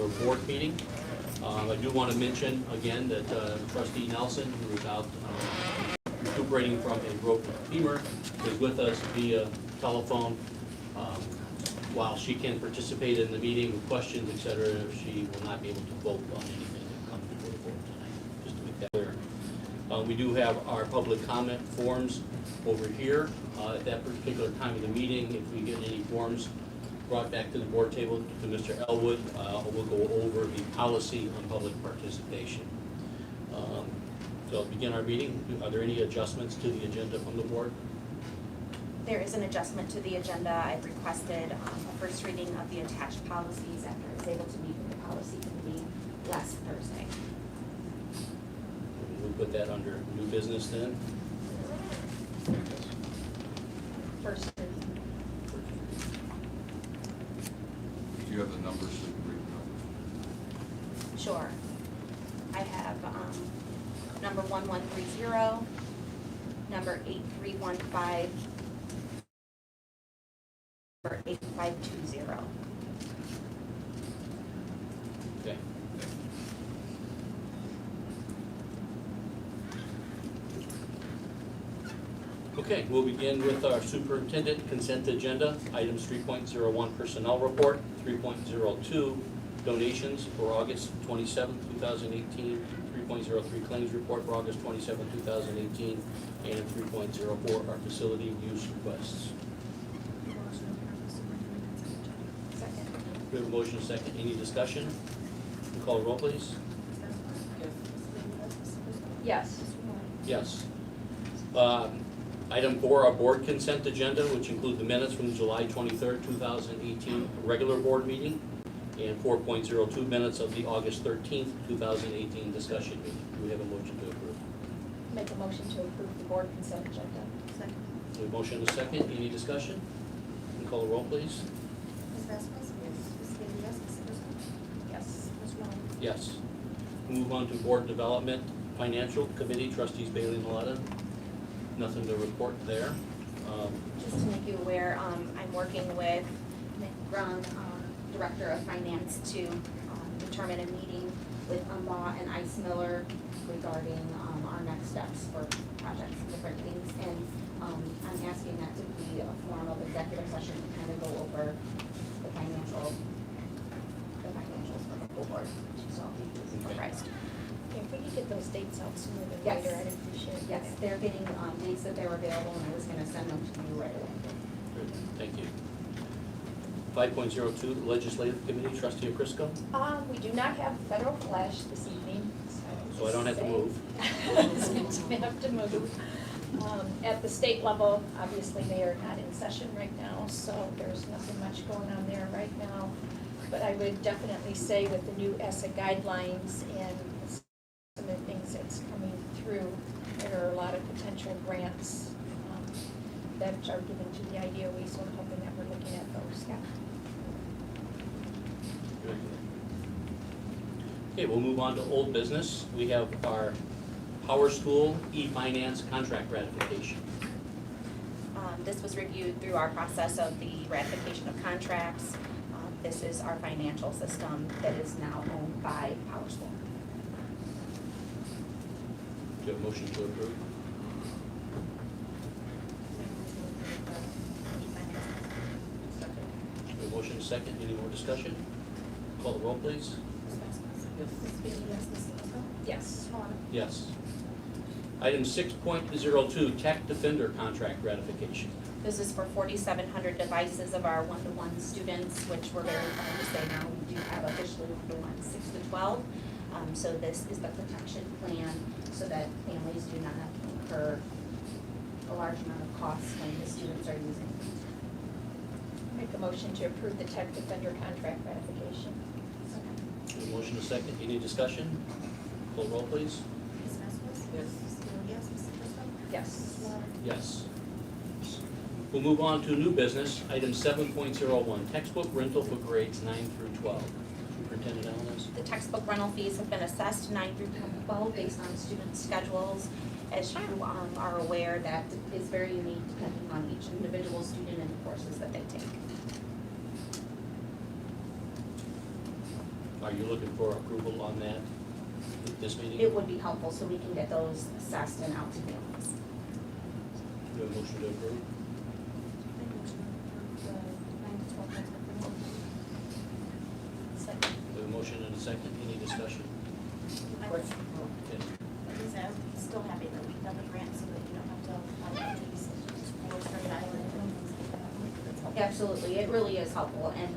regular board meeting. I do want to mention again that Trustee Nelson, who is out recuperating from a broken femur, is with us via telephone. While she can participate in the meeting with questions, etc., she will not be able to vote on anything that comes before the board tonight, just to make that clear. We do have our public comment forms over here. At that particular time of the meeting, if we get any forms brought back to the board table to Mr. Elwood, we'll go over the policy on public participation. So I'll begin our meeting. Are there any adjustments to the agenda from the board? There is an adjustment to the agenda. I've requested a first reading of the attached policies after I was able to meet with the policy committee last Thursday. We'll put that under new business then. First reading. Do you have the numbers so you can read them? Sure. I have number 1130, number 8315, number 8520. Okay. Okay, we'll begin with our superintendent consent agenda. Items 3.01 personnel report, 3.02 donations for August 27, 2018, 3.03 claims report for August 27, 2018, and 3.04 our facility use requests. Second. We have a motion and a second. Any discussion? Can you call the roll, please? Yes. Yes. Item 4, our board consent agenda, which include the minutes from July 23rd, 2018 regular board meeting, and 4.02 minutes of the August 13th, 2018 discussion meeting. Do we have a motion to approve? Make a motion to approve the board consent agenda. Second. We have a motion and a second. Any discussion? Can you call the roll, please? Ms. Vasquez? Yes. Ms. Bailey, yes. Ms. Prisco? Yes. Ms. Wong? Yes. Move on to board development, financial committee, trustees Bailey and Maleta. Nothing to report there. Just to make you aware, I'm working with Nick Grung, Director of Finance, to determine a meeting with Law and Ice Miller regarding our next steps for projects and different things. And I'm asking that to be a form of executive session to kind of go over the financials for the whole board. So, surprised. If we could get those dates out sooner than Yes. later, I'd appreciate it. Yes, they're getting dates that they're available, and I was gonna send them to you right away. Good, thank you. 5.02 legislative committee, trustee Prisco. We do not have federal flash this evening. So I don't have to move. We have to move. At the state level, obviously, they are not in session right now, so there's nothing much going on there right now. But I would definitely say with the new ESSA guidelines and some of the things that's coming through, there are a lot of potential grants that are given to the IDOE, so I'm hoping that we're looking at those. Yeah. Good. Okay, we'll move on to old business. We have our Power School e-finance contract ratification. This was reviewed through our process of the ratification of contracts. This is our financial system that is now owned by Power School. Do you have a motion to approve? We have a motion and a second. Any more discussion? Call the roll, please. Ms. Vasquez? Ms. Bailey, yes. Ms. Prisco? Yes. Ms. Wong? Yes. Item 6.02, Tech Defender contract ratification. This is for 4,700 devices of our one-to-one students, which we're very proud to say now we do have officially one-to-one 6 to 12. So this is the protection plan so that families do not incur a large amount of costs when the students are using it. Make a motion to approve the Tech Defender contract ratification. We have a motion and a second. Any discussion? Call the roll, please. Ms. Vasquez? Yes. Ms. Bailey, yes. Ms. Prisco? Yes. Ms. Wong? Yes. We'll move on to new business, item 7.01, textbook rental for grades 9 through 12. Superintendent Allen. The textbook rental fees have been assessed 9 through 12 based on student schedules. As you are aware, that is very unique depending on each individual student and the courses that they take. Are you looking for approval on that at this meeting? It would be helpful so we can get those assessed and out to families. Do you have a motion to approve? Make a motion to approve the 9 to 12 transfer for now. Second. We have a motion and a second. Any discussion? Question. Okay. I'm still happy that we got the grant so that you don't have to apply for these schools for Rhode Island and things like that. That's helpful. Absolutely, it really is helpful, and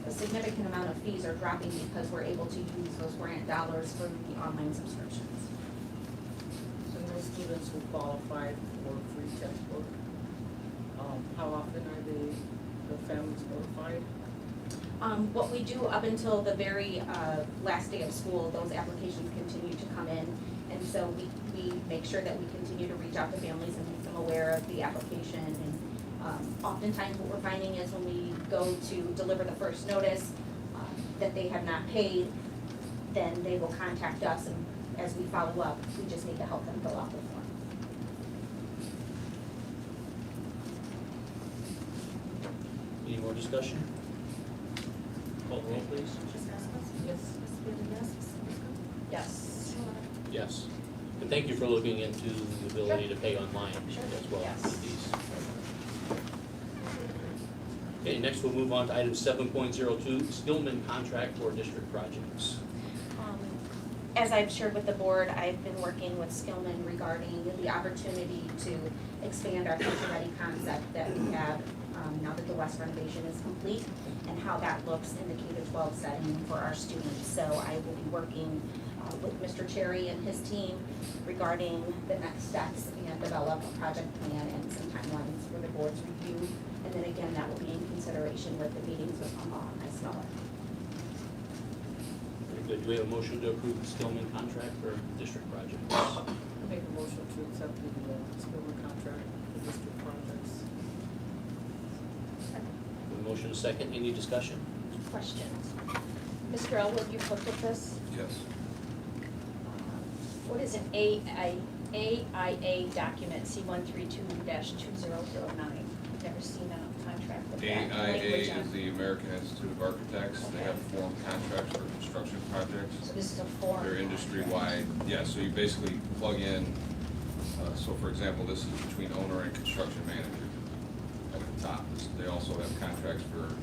a significant amount of fees are dropping because we're able to use those grant dollars for the online subscriptions. So those students who qualified for free textbook, how often are the families notified? What we do up until the very last day of school, those applications continue to come in. And so we make sure that we continue to reach out to families and make them aware of the application. And oftentimes what we're finding is when we go to deliver the first notice that they have not paid, then they will contact us, and as we follow up, we just need to help them fill out the form. Any more discussion? Call the roll, please. Ms. Vasquez? Yes. Ms. Bailey, yes. Ms. Ruska? Yes. Mr. Milano? Yes. And thank you for looking into the ability to pay online Sure. as well Yes. with these. Okay, next we'll move on to item 7.02, Spillman contract for district projects. As I've shared with the board, I've been working with Spillman regarding the opportunity to expand our future-ready concept that we have now that the West renovation is complete, and how that looks in the K-12 setting for our students. So I will be working with Mr. Cherry and his team regarding the next steps and develop a project plan and some timelines for the board's review. And then again, that will be in consideration with the meetings with Ismella. Very good. Do we have a motion to approve the Spillman contract for district projects? I make a motion to accept the Spillman contract for district projects. We have a motion and a second. Any discussion? Questions? Mr. Elwood, you've looked at this? Yes. What is an AIA document, C132-2009? I've never seen a contract with that language AIA on. is the American Institute of Architects. They have formed contracts for construction projects. So this is a form. They're industry-wide. Yeah, so you basically plug in, so for example, this is between owner and construction manager at the top. They also have contracts for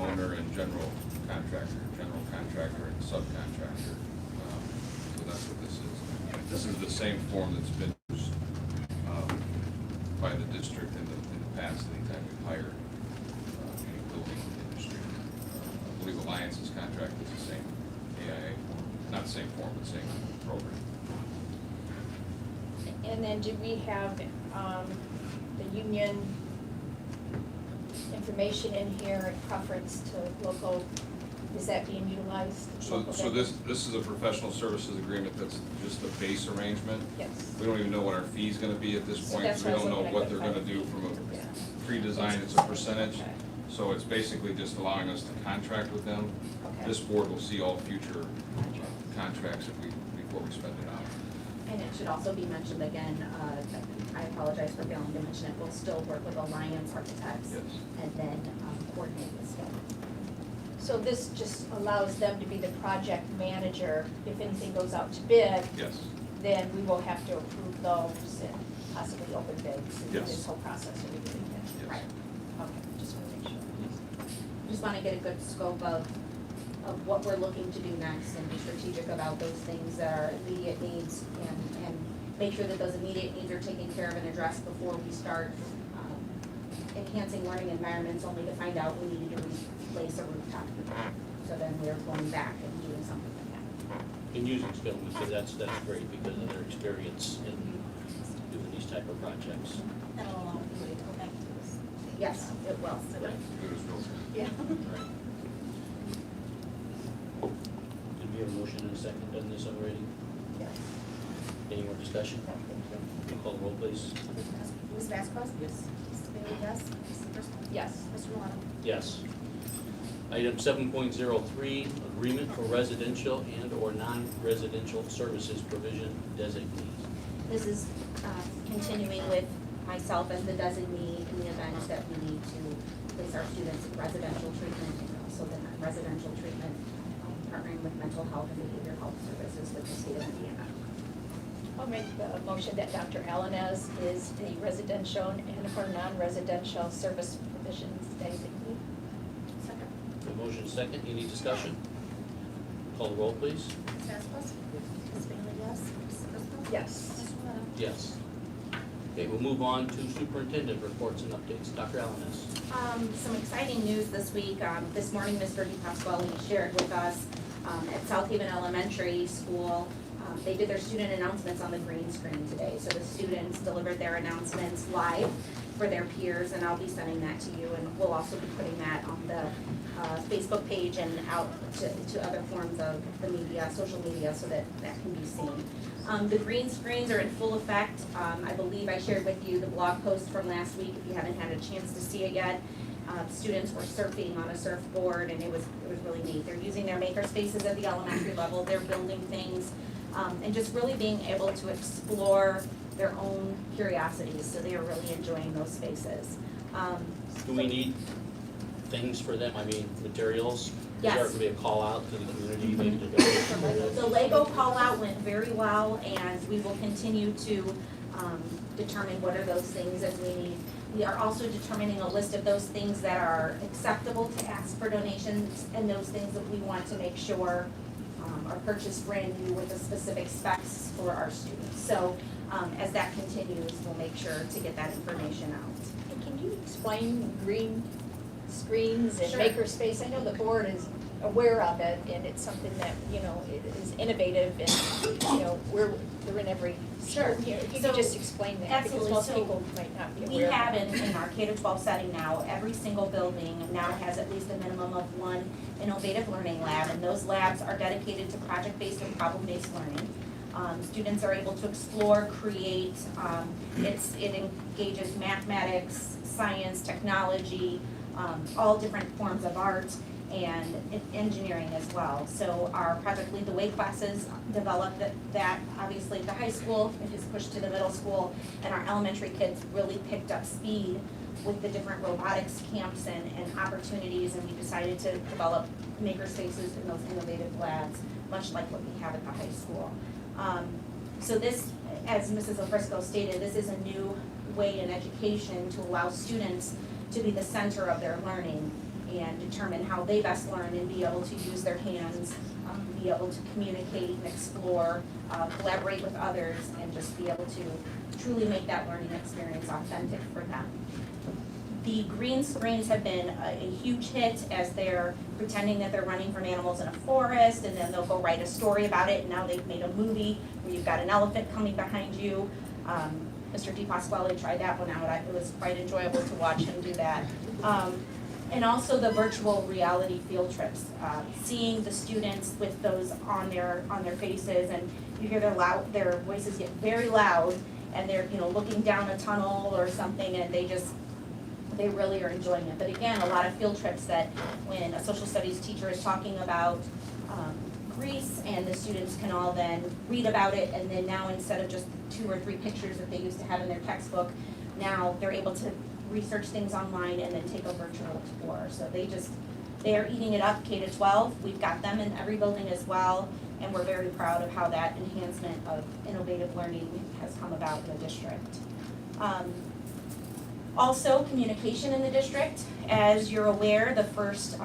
owner and general contractor and subcontractor. So that's what this is. This is the same form that's been used by the district in the past anytime we've hired any building industry. I believe Alliance's contract is the same AIA form, not the same form, but same program. And then did we have the union information in here in preference to local, is that being utilized? So Local this vendors? is a professional services agreement that's just a base arrangement. Yes. We don't even know what our fee's gonna be at this So point. that's We what I was don't know looking at, what they're like, gonna do from Yeah. a pre-design, it's a percentage. Okay. So it's basically just allowing us to contract with them. Okay. This board will see all future contracts before we spend it out. And it should also be mentioned again, I apologize for failing to mention it, we'll still work with Alliance Architects Yes. and then coordinate with Spillman. So this just allows them to be the project manager. If anything goes out to bid, Yes. then we will have to approve those and possibly open bids and do Yes. this whole process and everything. Yes. Right. Okay, just want to make sure. Just want to get a good scope of what we're looking to do next and be strategic about those things that are immediate needs and make sure that those immediate needs are taken care of and addressed before we start enhancing learning environments only to find out we needed to replace a rooftop. So then we're going back and doing something like that. And using Spillman, so that's great because of their experience in doing these type of projects. That'll allow everybody to go back to this. Yes, it will. Good as well. Yeah. Right. Did we have a motion and a second on this already? Yeah. Any more discussion? Thank you. Can you call the roll, please? Ms. Vasquez? Yes. Ms. Bailey, yes. Ms. Ruska? Yes. Mr. Milano? Yes. Item 7.03, agreement for residential and/or non-residential services provision designees. This is continuing with myself as the designee in the event that we need to place our students in residential treatment in also the residential treatment, partnering with mental health and behavioral health services with the state of Indiana. I'll make the motion that Dr. Alanes is the residential and for non-residential service provisions designee. Second. The motion second, any discussion? Call the roll, please. Ms. Aspas? Ms. Bailey, yes. Ms. Driscoll? Yes. Ms. Sweta? Yes. Okay, we'll move on to superintendent reports and updates. Dr. Alanis. Some exciting news this week. This morning, Mr. DiPasquale shared with us at South Haven Elementary School, they did their student announcements on the green screen today. So the students delivered their announcements live for their peers, and I'll be sending that to you. And we'll also be putting that on the Facebook page and out to other forms of the media, social media, so that can be seen. The green screens are in full effect. I believe I shared with you the blog post from last week, if you haven't had a chance to see it yet. Students were surfing on a surfboard, and it was really neat. They're using their makerspaces at the elementary level. They're building things, and just really being able to explore their own curiosities. So they are really enjoying those spaces. Do we need things for them? I mean, materials? Yes. Is there going to be a call out to the community, maybe to donate? The Lego call out went very well, and we will continue to determine what are those things as we need. We are also determining a list of those things that are acceptable to ask for donations, and those things that we want to make sure are purchased brand new with the specific specs for our students. So as that continues, we'll make sure to get that information out. And can you explain green screens and Sure. Makerspace? I know the board is aware of it, and it's something that, it is innovative, and, they're in every Sure. school here. If you So- could just explain that, because Absolutely. most So people might not be We aware of have it. in our K-12 setting now, every single building now has at least a minimum of one innovative learning lab, and those labs are dedicated to project-based and problem-based learning. Students are able to explore, create, it engages mathematics, science, technology, all different forms of art, and engineering as well. So our Project Lead the Way classes develop that obviously at the high school, it is pushed to the middle school, and our elementary kids really picked up speed with the different robotics camps and opportunities, and we decided to develop makerspaces in those innovative labs, much like what we have at the high school. So this, as Mrs. O'Frisco stated, this is a new way in education to allow students to be the center of their learning and determine how they best learn and be able to use their hands, be able to communicate and explore, collaborate with others, and just be able to truly make that learning experience authentic for them. The green screens have been a huge hit as they're pretending that they're running from animals in a forest, and then they'll go write a story about it, and now they've made a movie where you've got an elephant coming behind you. Mr. DiPasquale tried that one out. It was quite enjoyable to watch him do that. And also the virtual reality field trips, seeing the students with those on their faces, and you hear their voices get very loud, and they're looking down a tunnel or something, and they really are enjoying it. But again, a lot of field trips that when a social studies teacher is talking about Greece, and the students can all then read about it, and then now instead of just 2 or 3 pictures that they used to have in their textbook, now they're able to research things online and then take a virtual tour. So they are eating it up, K-12. We've got them in every building as well, and we're very proud of how that enhancement of innovative learning has come about in the district. Also, communication in the district. As you're aware, the first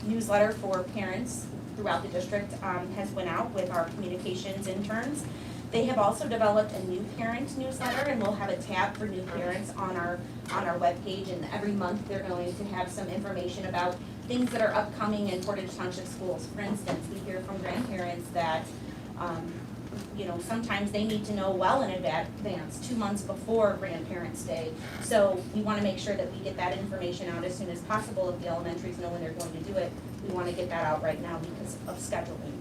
newsletter for parents throughout the district has went out with our communications interns. They have also developed a new parent newsletter, and we'll have a tab for new parents on our webpage, and every month they're going to have some information about things that are upcoming in Portage Township schools. For instance, we hear from grandparents that sometimes they need to know well in advance, 2 months before Grandparents' Day. So we want to make sure that we get that information out as soon as possible. If the elementaries know when they're going to do it, we want to get that out right now because of scheduling.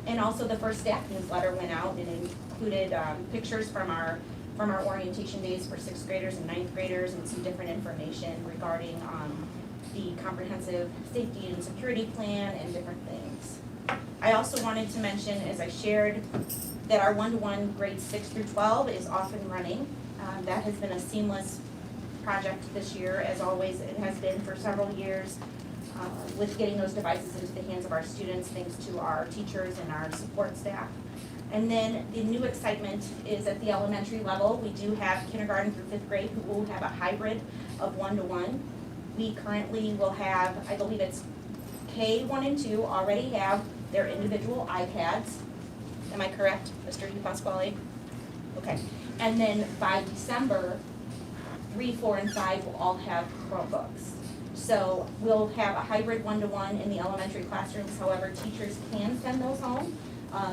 And also the first staff newsletter went out and included pictures from our orientation days for 6th graders and 9th graders, and some different information regarding the comprehensive safety and security plan and different things. I also wanted to mention, as I shared, that our 1-to-1 grades 6 through 12 is off and running. That has been a seamless project this year, as always it has been for several years. with getting those devices into the hands of our students, thanks to our teachers and our support staff. And then the new excitement is at the elementary level. We do have kindergarten through 5th grade who will have a hybrid of 1-to-1. We currently will have, I believe it's K1 and 2 already have their individual iPads. Am I correct, Mr. DePasquale? Okay. And then by December, 3, 4, and 5 will all have Chromebooks. So we'll have a hybrid 1-to-1 in the elementary classrooms. However, teachers can send those home.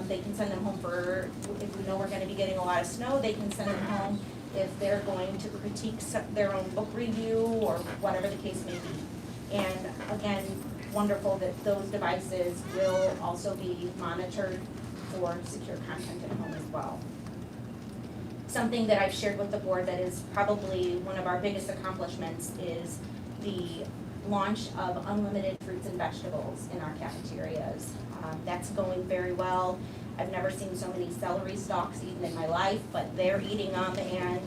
They can send them home for, if we know we're gonna be getting a lot of snow, they can send them home if they're going to critique their own book review or whatever the case may be. And again, wonderful that those devices will also be monitored for secure content at home as well. Something that I've shared with the board that is probably one of our biggest accomplishments is the launch of unlimited fruits and vegetables in our cafeterias. That's going very well. I've never seen so many celery stalks eaten in my life, but they're eating them and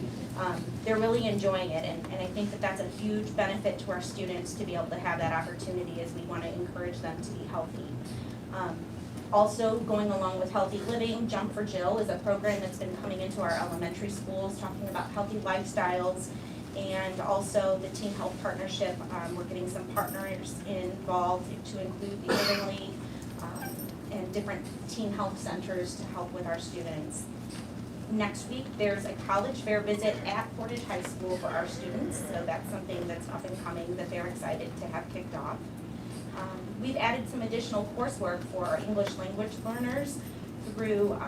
they're really enjoying it. And I think that that's a huge benefit to our students to be able to have that opportunity, as we want to encourage them to be healthy. Also, going along with Healthy Living, Jump for Jill is a program that's been coming into our elementary schools, talking about healthy lifestyles, and also the Teen Health Partnership. We're getting some partners involved to include the Living League and different teen health centers to help with our students. Next week, there's a college fair visit at Portage High School for our students, so that's something that's up and coming that they're excited to have kicked off. We've added some additional coursework for our English language learners through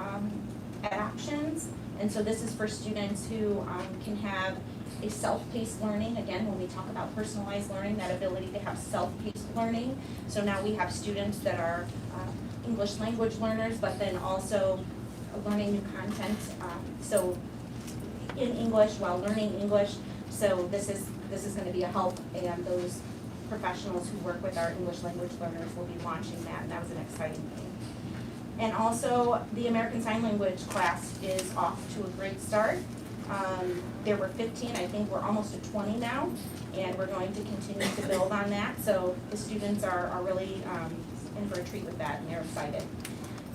adoptions, and so this is for students who can have a self-paced learning. Again, when we talk about personalized learning, that ability to have self-paced learning. So now we have students that are English language learners, but then also learning new content, so in English while learning English. So this is going to be a help, and those professionals who work with our English language learners will be launching that, and that was an exciting thing. And also, the American Sign Language class is off to a great start. There were 15, I think we're almost at 20 now, and we're going to continue to build on that. So the students are really in for a treat with that, and they're excited.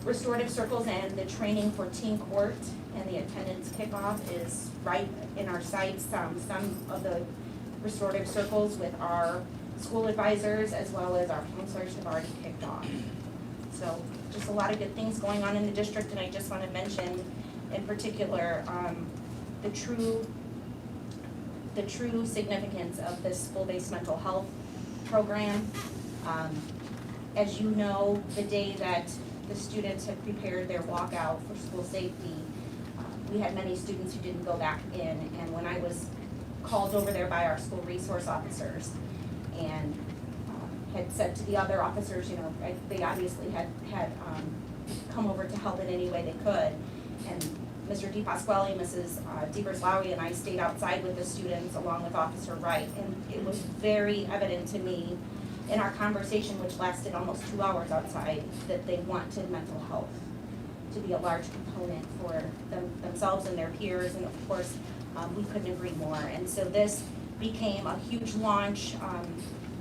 Restorative circles and the training for teen court and the attendance kickoff is right in our sights. Some of the restorative circles with our school advisors as well as our counselors have already kicked off. So just a lot of good things going on in the district, and I just want to mention in particular the true significance of this school-based mental health program. As you know, the day that the students had prepared their walkout for school safety, we had many students who didn't go back in, and when I was called over there by our school resource officers and had said to the other officers, you know, they obviously had come over to help in any way they could, and Mr. DePasquale, Mrs. Devers-Lowry, and I stayed outside with the students along with Officer Wright, and it was very evident to me in our conversation, which lasted almost 2 hours outside, that they wanted mental health to be a large component for themselves and their peers, and of course, we couldn't agree more. And so this became a huge launch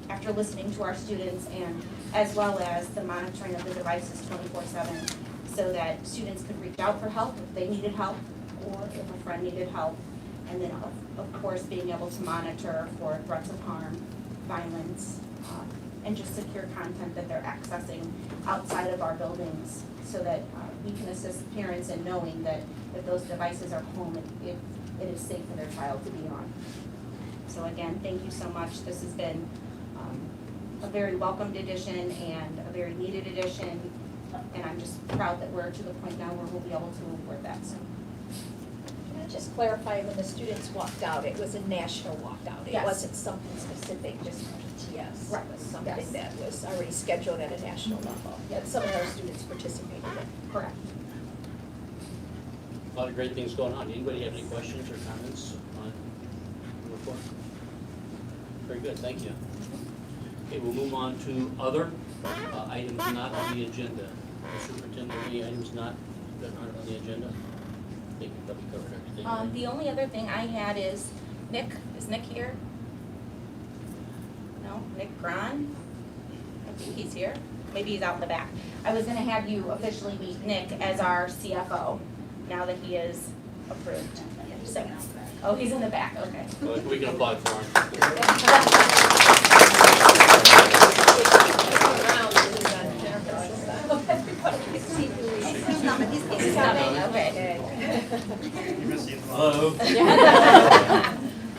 after listening to our students, and as well as the monitoring of the devices 24/7, so that students could reach out for help if they needed help or if a friend needed help, and then of course being able to monitor for threats of harm, violence, and just secure content that they're accessing outside of our buildings, so that we can assist parents in knowing that if those devices are home, it is safe for their child to be on. So again, thank you so much. This has been a very welcomed addition and a very needed addition, and I'm just proud that we're to the point now where we'll be able to award that soon. Can I just clarify, when the students walked out, it was a national walkout? It Yes. wasn't something specific, just PTS? Right. It was something Yes. that was already scheduled at a national level, that some of our students participated in. Correct. A lot of great things going on. Anybody have any questions or comments on the report? Very good, thank you. Okay, we'll move on to other items not on the agenda. Superintendent, any items not that aren't on the agenda? I think we probably covered everything. The only other thing I had is Nick. Is Nick here? No, Nick Gron. think he's here. Maybe he's out in the back. I was gonna have you officially meet Nick as our CFO, now that he is approved. So, oh, he's in the back, okay. Well, we can applaud for him. He's coming, he's coming, okay. Hello.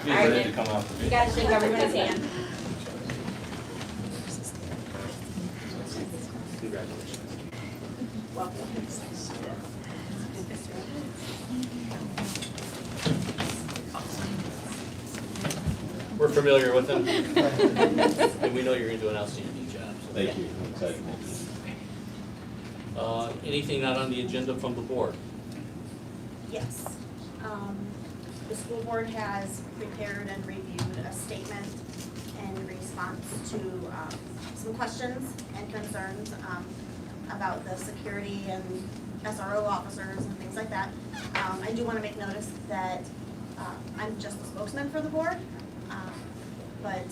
He's ready to come out. You gotta shake everybody's hand. Congratulations. We're familiar with him. And we know you're gonna do an outstanding job. So Thank you, I'm excited. Anything not on the agenda from the board? Yes. The school board has prepared and reviewed a statement in response to some questions and concerns about the security and SRO officers and things like that. I do want to make notice that I'm just the spokesman for the board, but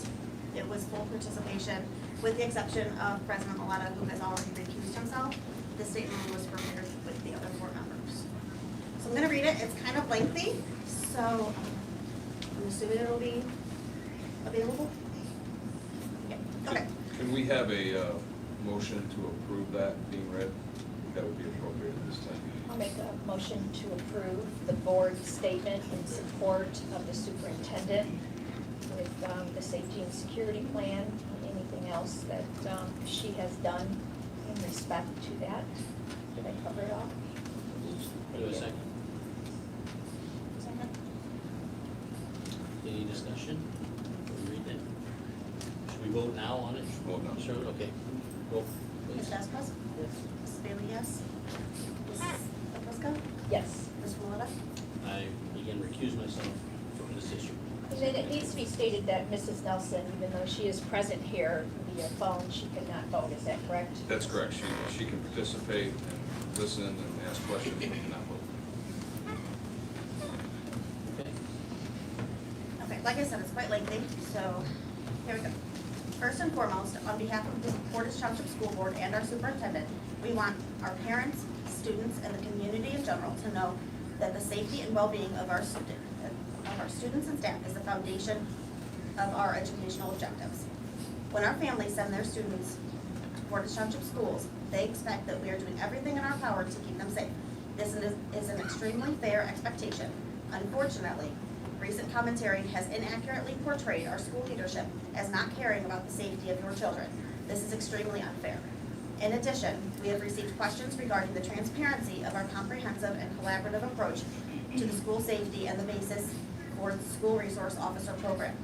it was full participation, with the exception of President Maletta, who has already recused himself. The statement was prepared with the other board members. So I'm gonna read it, it's kind of lengthy, so I'm assuming it'll be available? Yeah, okay. Can we have a motion to approve that being read? That would be appropriate at this time. I'll make a motion to approve the board statement in support of the superintendent with the safety and security plan and anything else that she has done in respect to that. Did I cover it all? Do a second. Any discussion? Will you read it? Should we vote now on it? Vote now. Sure, okay. Vote, Ms. please. Despas? Ms. Bailey, yes? Mrs. Leproska? Yes. Ms. Maletta? I again recuse myself from this issue. And then it needs to be stated that Mrs. Nelson, even though she is present here via phone, she cannot vote, is that correct? That's correct. She can participate and listen and ask questions, but cannot vote. Okay. Okay, like I said, it's quite lengthy, so here we go. First and foremost, on behalf of the Portage Township School Board and our superintendent, we want our parents, students, and the community in general to know that the safety and well-being of our students and staff is the foundation of our educational objectives. When our families send their students to Portage Township schools, they expect that we are doing everything in our power to keep them safe. This is an extremely fair expectation. Unfortunately, recent commentary has inaccurately portrayed our school leadership as not caring about the safety of your children. This is extremely unfair. In addition, we have received questions regarding the transparency of our comprehensive and collaborative approach to the school safety and the basis for the school resource officer program.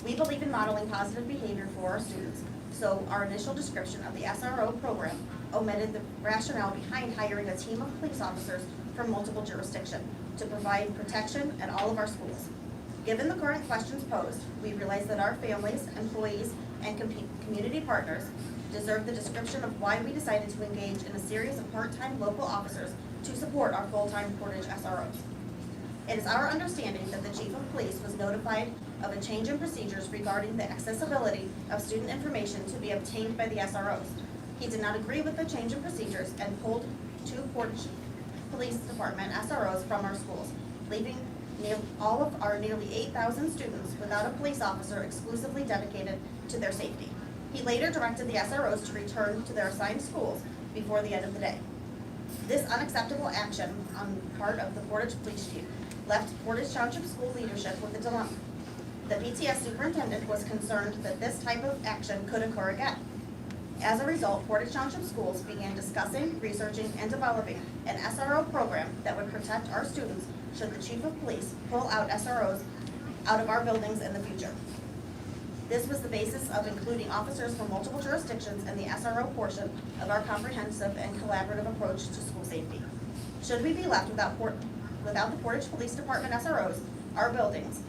We believe in modeling positive behavior for our students, so our initial description of the SRO program omitted the rationale behind hiring a team of police officers from multiple jurisdictions to provide protection at all of our schools. Given the current questions posed, we realize that our families, employees, and community partners deserve the description of why we decided to engage in a series of part-time local officers to support our full-time Portage SROs. It is our understanding that the chief of police was notified of a change in procedures regarding the accessibility of student information to be obtained by the SROs. He did not agree with the change in procedures and pulled 2 Portage Police Department SROs from our schools, leaving all of our nearly 8,000 students without a police officer exclusively dedicated to their safety. He later directed the SROs to return to their assigned schools before the end of the day. This unacceptable action on the part of the Portage Police Chief left Portage Township School leadership with a dilemma. The PTS superintendent was concerned that this type of action could occur again. As a result, Portage Township Schools began discussing, researching, and developing an SRO program that would protect our students should the chief of police pull out SROs out of our buildings in the future. This was the basis of including officers from multiple jurisdictions in the SRO portion of our comprehensive and collaborative approach to school safety. Should we be left without the Portage Police Department SROs, our buildings,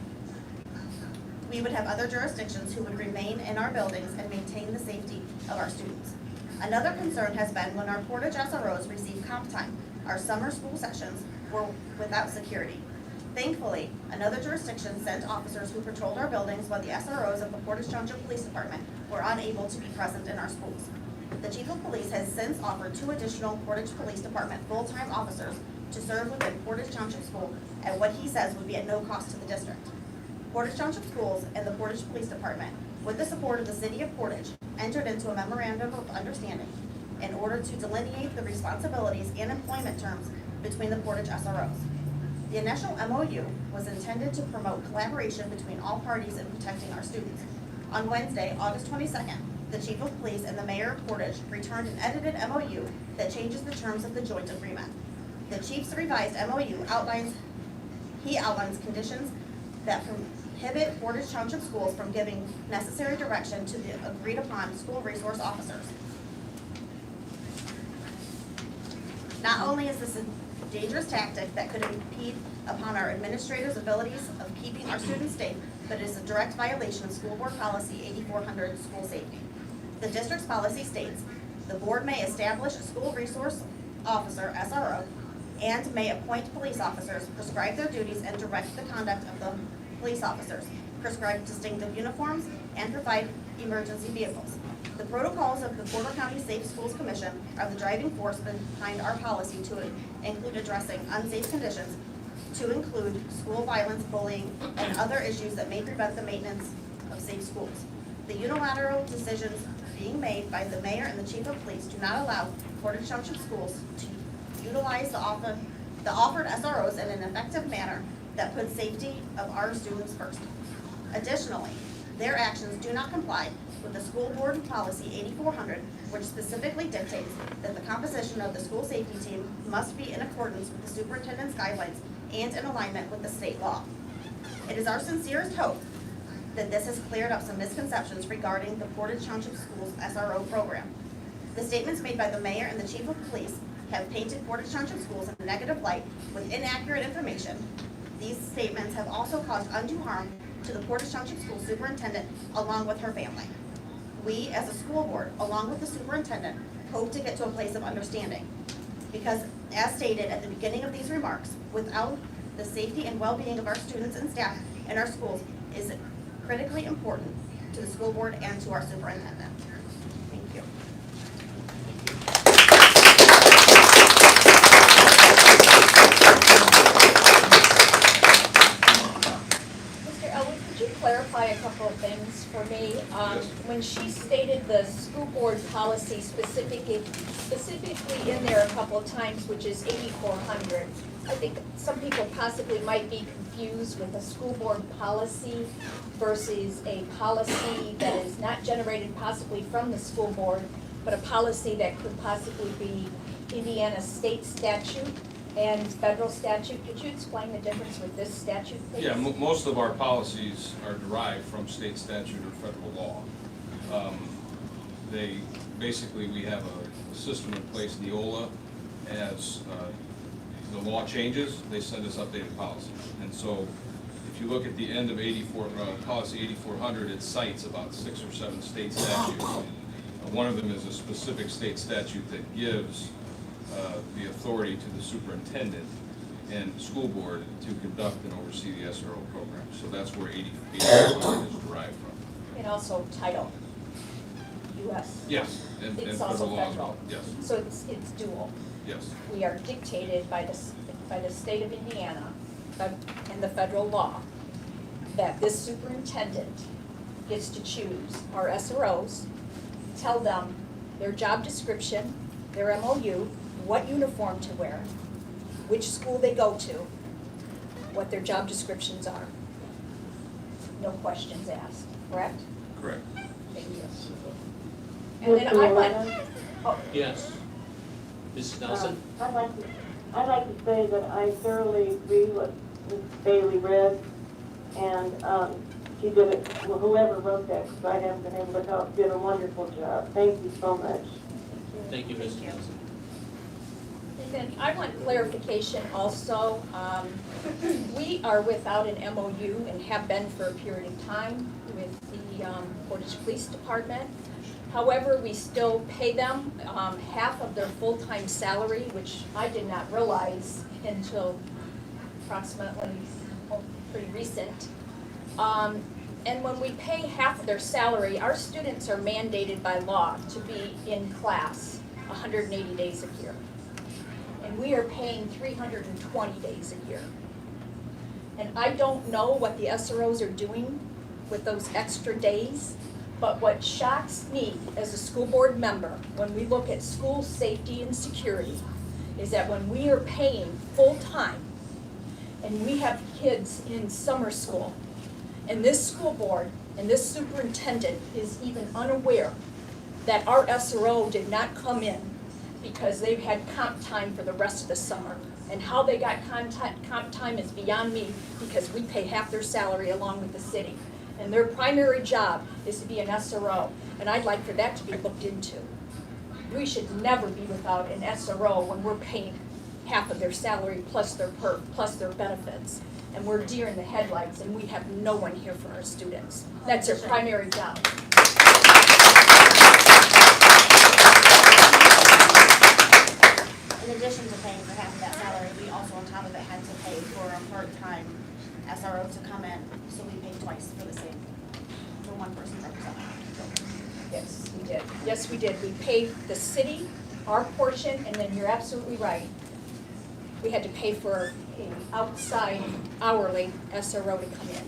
we would have other jurisdictions who would remain in our buildings and maintain the safety of our students. Another concern has been when our Portage SROs receive comp time, our summer school sessions were without security. Thankfully, another jurisdiction sent officers who patrolled our buildings while the SROs of the Portage Township Police Department were unable to be present in our schools. The Chief of Police has since offered 2 additional Portage Police Department full-time officers to serve within Portage Township School at what he says would be at no cost to the district. Portage Township Schools and the Portage Police Department, with the support of the City of Portage, entered into a memorandum of understanding in order to delineate the responsibilities and employment terms between the Portage SROs. The initial MOU was intended to promote collaboration between all parties in protecting our students. On Wednesday, August 22nd, the Chief of Police and the Mayor of Portage returned an edited MOU that changes the terms of the joint agreement. The Chief's revised MOU outlines conditions that prohibit Portage Township Schools from giving necessary direction to the agreed-upon school resource officers. Not only is this a dangerous tactic that could impede upon our administrators' abilities of keeping our students safe, but it is a direct violation of School Board Policy 8400, school safety. The district's policy states, the board may establish a school resource officer, SRO, and may appoint police officers, prescribe their duties, and direct the conduct of the police officers, prescribe distinctive uniforms, and provide emergency vehicles. The protocols of the Porter County Safe Schools Commission are the driving force behind our policy to include addressing unsafe conditions, to include school violence, bullying, and other issues that may prevent the maintenance of safe schools. The unilateral decisions being made by the mayor and the chief of police do not allow Portage Township Schools to utilize the offered SROs in an effective manner that puts safety of our students first. Additionally, their actions do not comply with the School Board Policy 8400, which specifically dictates that the composition of the school safety team must be in accordance with the superintendent's guidelines and in alignment with the state law. It is our sincerest hope that this has cleared up some misconceptions regarding the Portage Township Schools SRO program. The statements made by the mayor and the chief of police have painted Portage Township Schools in a negative light with inaccurate information. These statements have also caused undue harm to the Portage Township School Superintendent along with her family. We, as a school board, along with the superintendent, hope to get to a place of understanding. Because, as stated at the beginning of these remarks, without the safety and well-being of our students and staff in our schools is critically important to the school board and to our superintendent. Thank you. Mr. Elwood, could you clarify a couple of things for me? Yes. When she stated the school board policy specifically in there a couple of times, which is 8400, I think some people possibly might be confused with a school board policy versus a policy that is not generated possibly from the school board, but a policy that could possibly be Indiana state statute and federal statute. Could you explain the difference with this statute, please? Yeah, most of our policies are derived from state statute or federal law. We have a system in place, Neola, as the law changes, they send us updated policies. And so if you look at the end of policy 8400, it cites about 6 or 7 state statutes. One of them is a specific state statute that gives the authority to the superintendent and the school board to conduct and oversee the SRO program. So that's where 8400 is derived from. And also title, US. Yes, and It's federal also law as federal. well. Yes, So it's dual. yes. We are dictated by the state of Indiana and the federal law that this superintendent gets to choose our SROs, tell them their job description, their MOU, what uniform to wear, which school they go to, what their job descriptions are. No questions asked, correct? Correct. Thank you. And then I went, oh, Yes. Mrs. Nelson? I'd like to say that I thoroughly agree with Ms. Bailey read, and she did it, well, whoever wrote that, because I haven't been able to help, did a wonderful job. Thank you so much. Thank you, Mrs. Nelson. and then I want clarification also. We are without an MOU and have been for a period of time with the Portage Police Department. However, we still pay them half of their full-time salary, which I did not realize until approximately pretty recent. And when we pay half of their salary, our students are mandated by law to be in class 180 days a year. And we are paying 320 days a year. And I don't know what the SROs are doing with those extra days, but what shocks me as a school board member when we look at school safety and security is that when we are paying full-time and we have kids in summer school, and this school board and this superintendent is even unaware that our SRO did not come in because they've had comp time for the rest of the summer. And how they got comp time is beyond me, because we pay half their salary along with the city. And their primary job is to be an SRO, and I'd like for that to be looked into. We should never be without an SRO when we're paying half of their salary plus their perk, plus their benefits. And we're deer in the headlights, and we have no one here for our students. That's their primary job. In addition to paying for half of that salary, we also on top of it had to pay for a part-time SRO to come in, so we paid twice for the same, for one person representing. Yes, we did. Yes, we did. We paid the city our portion, and then you're absolutely right. We had to pay for an outside hourly SRO to come in.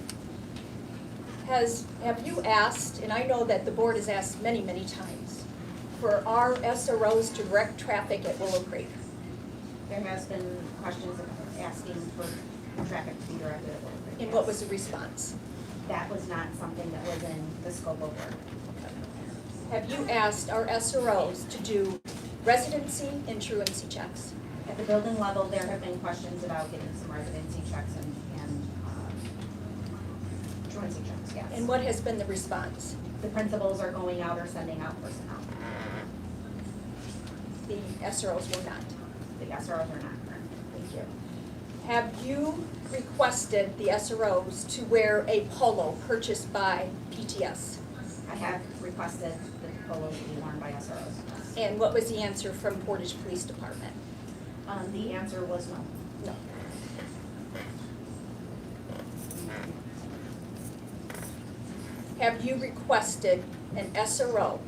Have you asked, and I know that the board has asked many, many times, for our SROs to direct traffic at Willow Creek? There has been questions of asking for traffic to be directed at Willow Creek. And what was the response? That was not something that was in the scope of work. Have you asked our SROs to do residency and truancy checks? At the building level, there have been questions about getting some residency checks and truancy checks, yes. And what has been the response? The principals are going out or sending out personnel. The SROs were not. The SROs are not current. Thank you. Have you requested the SROs to wear a polo purchased by PTS? I have requested that the polos be worn by SROs. And what was the answer from Portage Police Department? The answer was no. No. Have you requested an SRO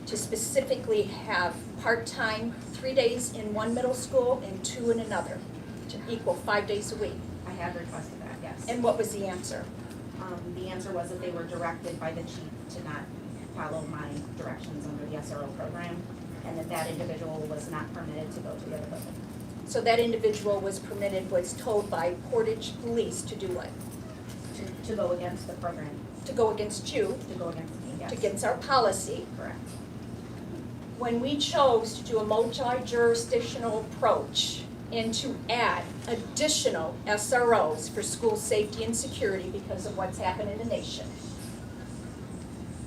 to specifically have part-time 3 days in one middle school and 2 in another, to equal 5 days a week? I have requested that, yes. And what was the answer? The answer was that they were directed by the chief to not follow my directions under the SRO program, and that individual was not permitted to go to the other building. So that individual was told by Portage Police to do what? To go against the program, To go against you, to go against me, yes. against our policy. Correct. When we chose to do a multi-jurisdictional approach and to add additional SROs for school safety and security because of what's happened in the nation,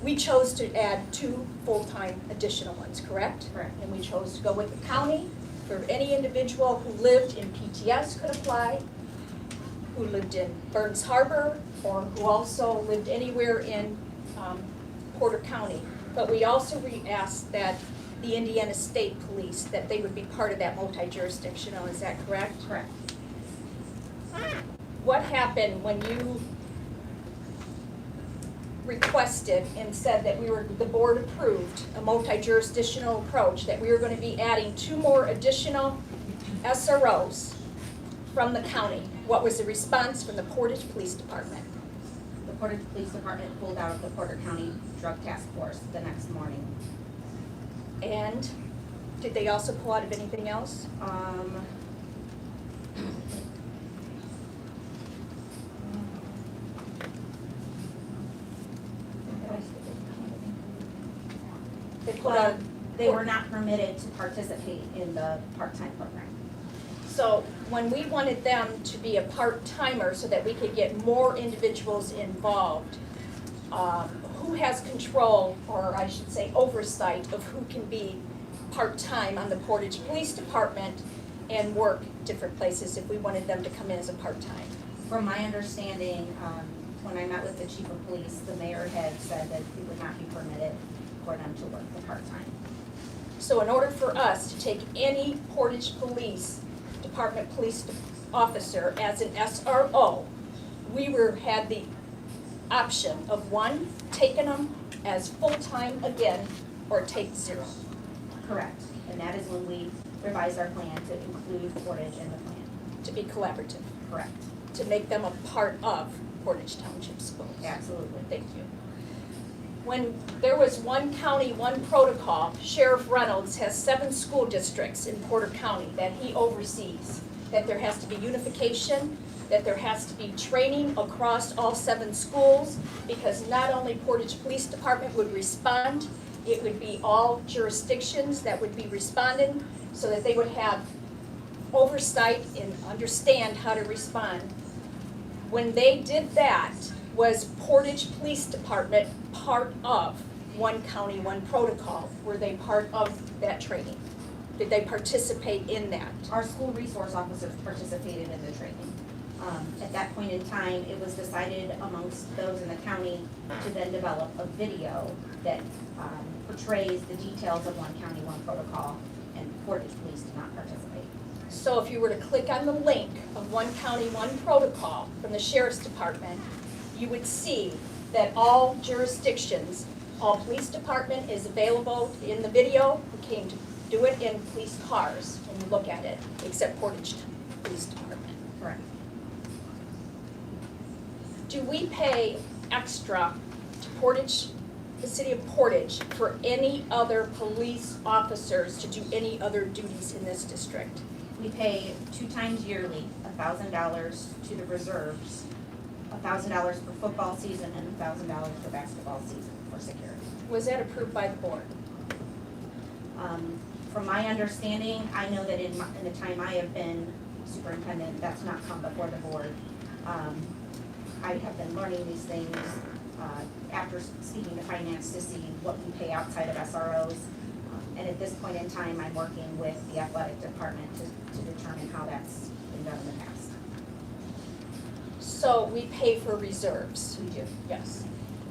we chose to add 2 full-time additional ones, correct? Correct. And we chose to go with the county, for any individual who lived in PTS could apply, who lived in Burns Harbor, or who also lived anywhere in Porter County. But we also asked that the Indiana State Police, that they would be part of that multi-jurisdictional, is that correct? Correct. What happened when you requested and said that the board approved a multi-jurisdictional approach, that we were going to be adding 2 more additional SROs from the county? What was the response from the Portage Police Department? The Portage Police Department pulled out of the Porter County Drug Task Force the next morning. And did they also pull out of anything else? They pulled out. They were not permitted to participate in the part-time program. So when we wanted them to be a part-timer so that we could get more individuals involved, who has control, or I should say oversight, of who can be part-time on the Portage Police Department and work different places if we wanted them to come in as a part-time? From my understanding, when I met with the chief of police, the mayor had said that it would not be permitted for them to work the part-time. So in order for us to take any Portage Police Department police officer as an SRO, had the option of one, taking them as full-time again, or take 0. Correct. And that is when we revised our plan to include Portage in the plan. To be collaborative, Correct. to make them a part of Portage Township Schools. Absolutely. Thank you. When there was one county, one protocol, Sheriff Reynolds has 7 school districts in Porter County that he oversees. That there has to be unification, that there has to be training across all 7 schools, because not only Portage Police Department would respond, it would be all jurisdictions that would be responding, so that they would have oversight and understand how to respond. When they did that, was Portage Police Department part of one county, one protocol? Were they part of that training? Did they participate in that? Our school resource officers participated in the training. At that point in time, it was decided amongst those in the county to then develop a video that portrays the details of one county, one protocol, and Portage Police did not participate. So if you were to click on the link of one county, one protocol from the Sheriff's Department, you would see that all jurisdictions, all police department is available in the video. We came to do it in police cars when you look at it, except Portage Police Department. Correct. Do we pay extra to Portage, the city of Portage, for any other police officers to do any other duties in this district? We pay 2 times yearly, $1,000 to the reserves, $1,000 for football season, and $1,000 for basketball season for security. Was that approved by the board? From my understanding, I know that in the time I have been superintendent, that's not come before the board. I have been learning these things after speaking to finance to see what we pay outside of SROs. And at this point in time, I'm working with the athletic department to determine how that's been done in the past. So we pay for reserves? We do. Yes.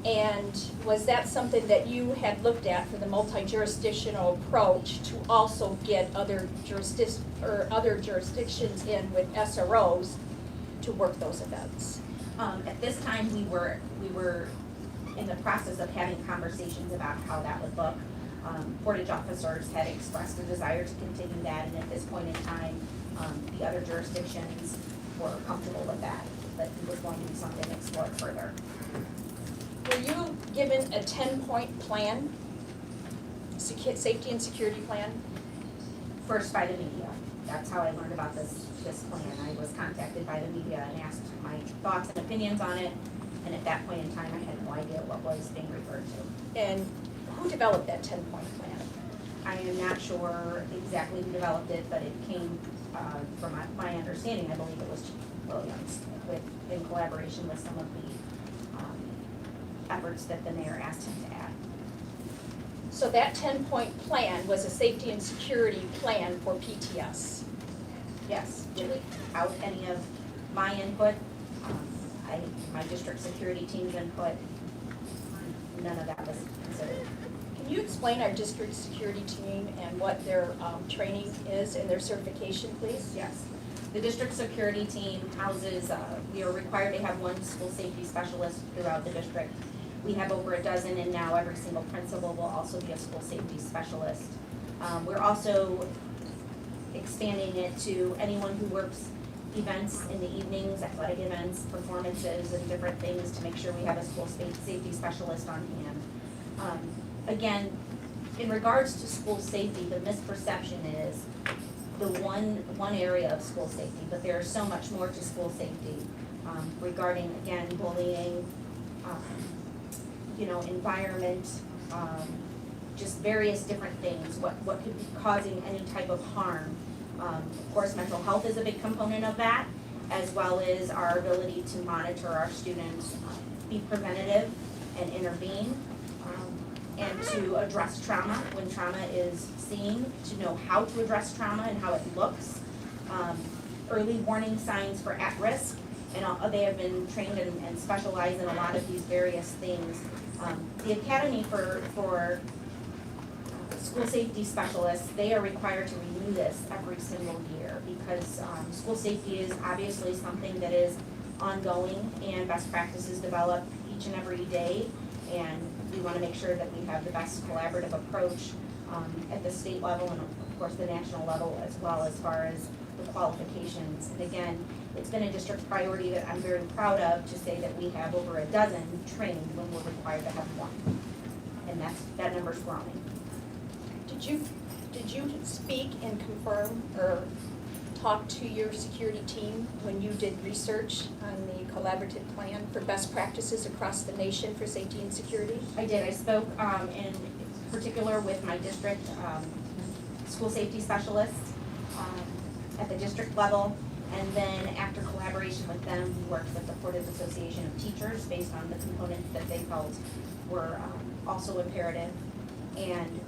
And was that something that you had looked at for the multi-jurisdictional approach to also get other jurisdictions in with SROs to work those events? At this time, we were in the process of having conversations about how that would look. Portage officers had expressed a desire to continue that, and at this point in time, the other jurisdictions were comfortable with that, but it was going to be something explored further. Were you given a 10-point plan, safety and security plan? First by the media. That's how I learned about this plan. I was contacted by the media and asked my thoughts and opinions on it, and at that point in time, I had no idea what was being referred to. And who developed that 10-point plan? I am not sure exactly who developed it, but it came, from my understanding, I believe it was Chief Williams, in collaboration with some of the efforts that the mayor asked him to add. So that 10-point plan was a safety and security plan for PTS? Yes, without any of my input, my district security team's input, none of that was considered. Can you explain our district security team and what their training is and their certification, please? Yes. The district security team houses, we are required to have 1 school safety specialist throughout the district. We have over a dozen, and now every single principal will also be a school safety specialist. We're also expanding it to anyone who works events in the evenings, athletic events, performances, and different things to make sure we have a school safety specialist on hand. Again, in regards to school safety, the misperception is the one area of school safety, but there is so much more to school safety regarding, again, bullying, environment, just various different things, what could be causing any type of harm. Of course, mental health is a big component of that, as well as our ability to monitor our students, be preventative and intervene, and to address trauma when trauma is seen, to know how to address trauma and how it looks. Early warning signs for at-risk, and they have been trained and specialized in a lot of these various things. The Academy for school safety specialists, they are required to renew this every single year because school safety is obviously something that is ongoing, and best practices develop each and every day. And we want to make sure that we have the best collaborative approach at the state level and of course the national level as well, as far as the qualifications. And again, it's been a district priority that I'm very proud of to say that we have over a dozen trained when we're required to have one. And that number's growing. Did you speak and confirm or talk to your security team when you did research on the collaborative plan for best practices across the nation for safety and security? I did. I spoke in particular with my district school safety specialists at the district level. And then after collaboration with them, we worked with the Portage Association of Teachers based on the components that they felt were also imperative, and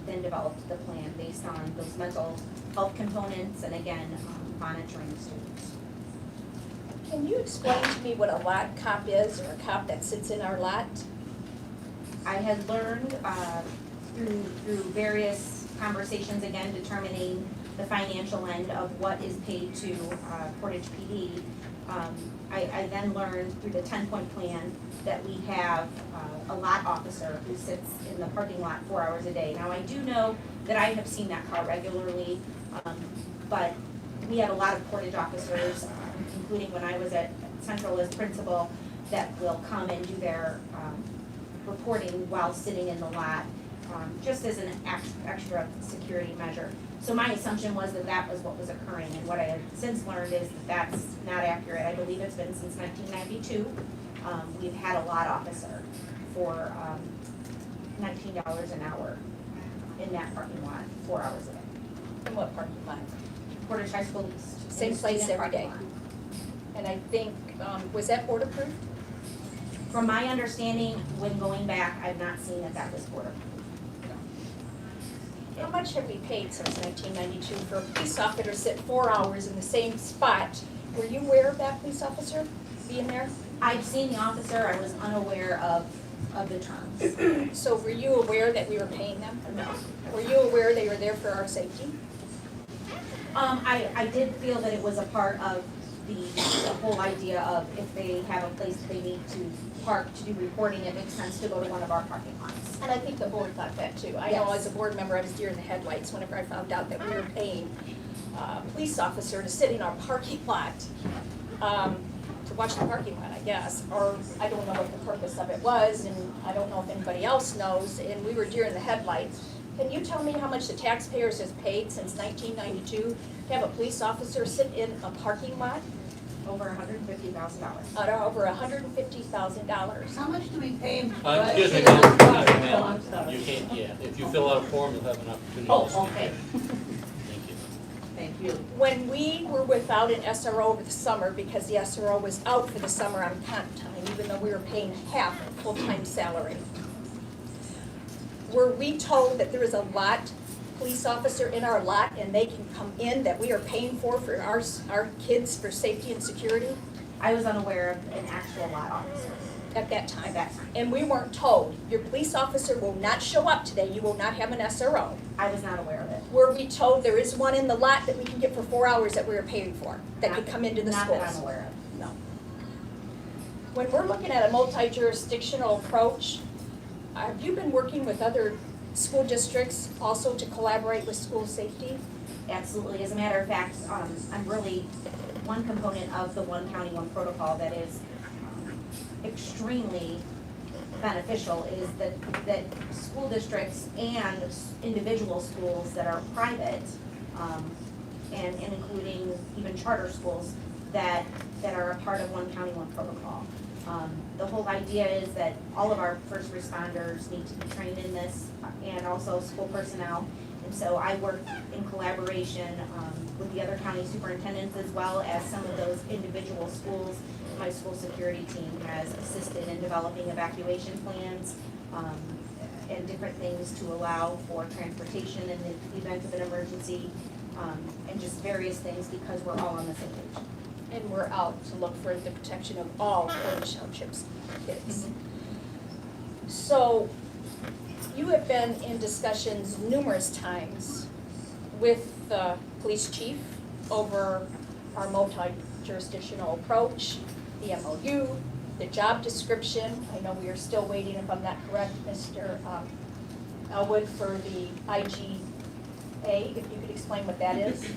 then developed the plan based on those mental health components and again, monitoring students. Can you explain to me what a lot cop is, or a cop that sits in our lot? I had learned through various conversations, again, determining the financial end of what is paid to Portage PD. I then learned through the 10-point plan that we have a lot officer who sits in the parking lot 4 hours a day. Now, I do know that I have seen that car regularly, but we have a lot of Portage officers, including when I was at Central as principal, that will come and do their reporting while sitting in the lot, just as an extra security measure. So my assumption was that that was what was occurring, and what I have since learned is that that's not accurate. I believe it's been since 1992. We've had a lot officer for $19 an hour in that parking lot, 4 hours a day. In what parking lot? Portage High School East. Same in the place student every parking day. lot. And I think, was that board approved? From my understanding, when going back, I've not seen that that was board approved. How much have we paid since 1992 for a police officer to sit 4 hours in the same spot? Were you aware of that police officer being there? I've seen the officer, I was unaware of the terms. So were you aware that we were paying them? No. Were you aware they were there for our safety? I did feel that it was a part of the whole idea of if they have a place they need to park to do reporting, it makes sense to go to one of our parking lots. And I think the board thought that too. I know Yes. as a board member, I was deer in the headlights whenever I found out that we were paying a police officer to sit in our parking lot, to watch the parking lot, I guess. Or I don't know what the purpose of it was, and I don't know if anybody else knows, and we were deer in the headlights. Can you tell me how much the taxpayers has paid since 1992 to have a police officer sit in a parking lot? Over $150,000. Over $150,000. How much do we pay him? Excuse me, Oh, ma'am. I'm sorry. You can't, yeah, if you fill out a form, you'll have an opportunity. Oh, to speak. okay. Thank you. Thank you. When we were without an SRO over the summer, because the SRO was out for the summer on comp time, even though we were paying half full-time salary, were we told that there is a lot police officer in our lot and they can come in that we are paying for our kids for safety and security I was unaware of an actual lot officer at that time? at that time. And we weren't told, your police officer will not show up today, you will not have an SRO. I was not aware of it. Were we told there is one in the lot that we can get for 4 hours that we are paying for, that could come into the schools? Not that I'm aware of. No. When we're looking at a multi-jurisdictional approach, have you been working with other school districts also to collaborate with school safety? Absolutely. As a matter of fact, I'm really one component of the One County, One Protocol that is extremely beneficial is that school districts and individual schools that are private, and including even charter schools that are a part of One County, One Protocol. The whole idea is that all of our first responders need to be trained in this, and also school personnel. And so I work in collaboration with the other county superintendents as well as some of those individual schools. My school security team has assisted in developing evacuation plans and different things to allow for transportation in the event of an emergency, and just various things because we're all on the same page. And we're out to look for the protection of all Portage Township's kids. So, you have been in discussions numerous times with the police chief over our multi-jurisdictional approach. the MOU, the job description. I know we are still waiting, if I'm not correct, Mr. Elwood, for the IGA, if you could explain what that is.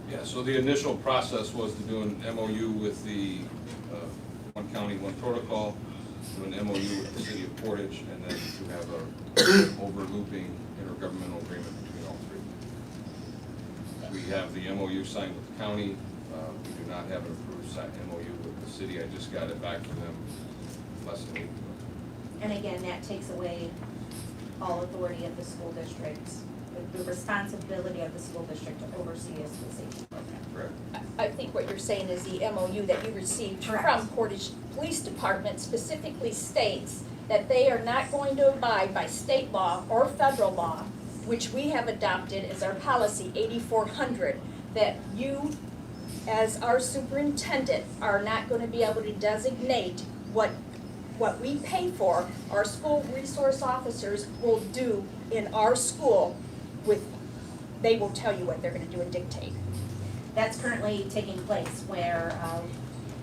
Yeah, so the initial process was to do an MOU with the One County, One Protocol, do an MOU with the city of Portage, and then to have a overlooping intergovernmental agreement between all three. We have the MOU signed with the county. We do not have an approved MOU with the city. I just got it back from them less than a week ago. And again, that takes away all authority of the school district, the responsibility of the school district to oversee a school safety program. Correct. I think what you're saying is the MOU that you received Correct. from Portage Police Department specifically states that they are not going to abide by state law or federal law, which we have adopted as our policy 8400, that you, as our superintendent, are not going to be able to designate what we pay for, our school resource officers will do in our school they will tell you what they're gonna do and dictate. That's currently taking place where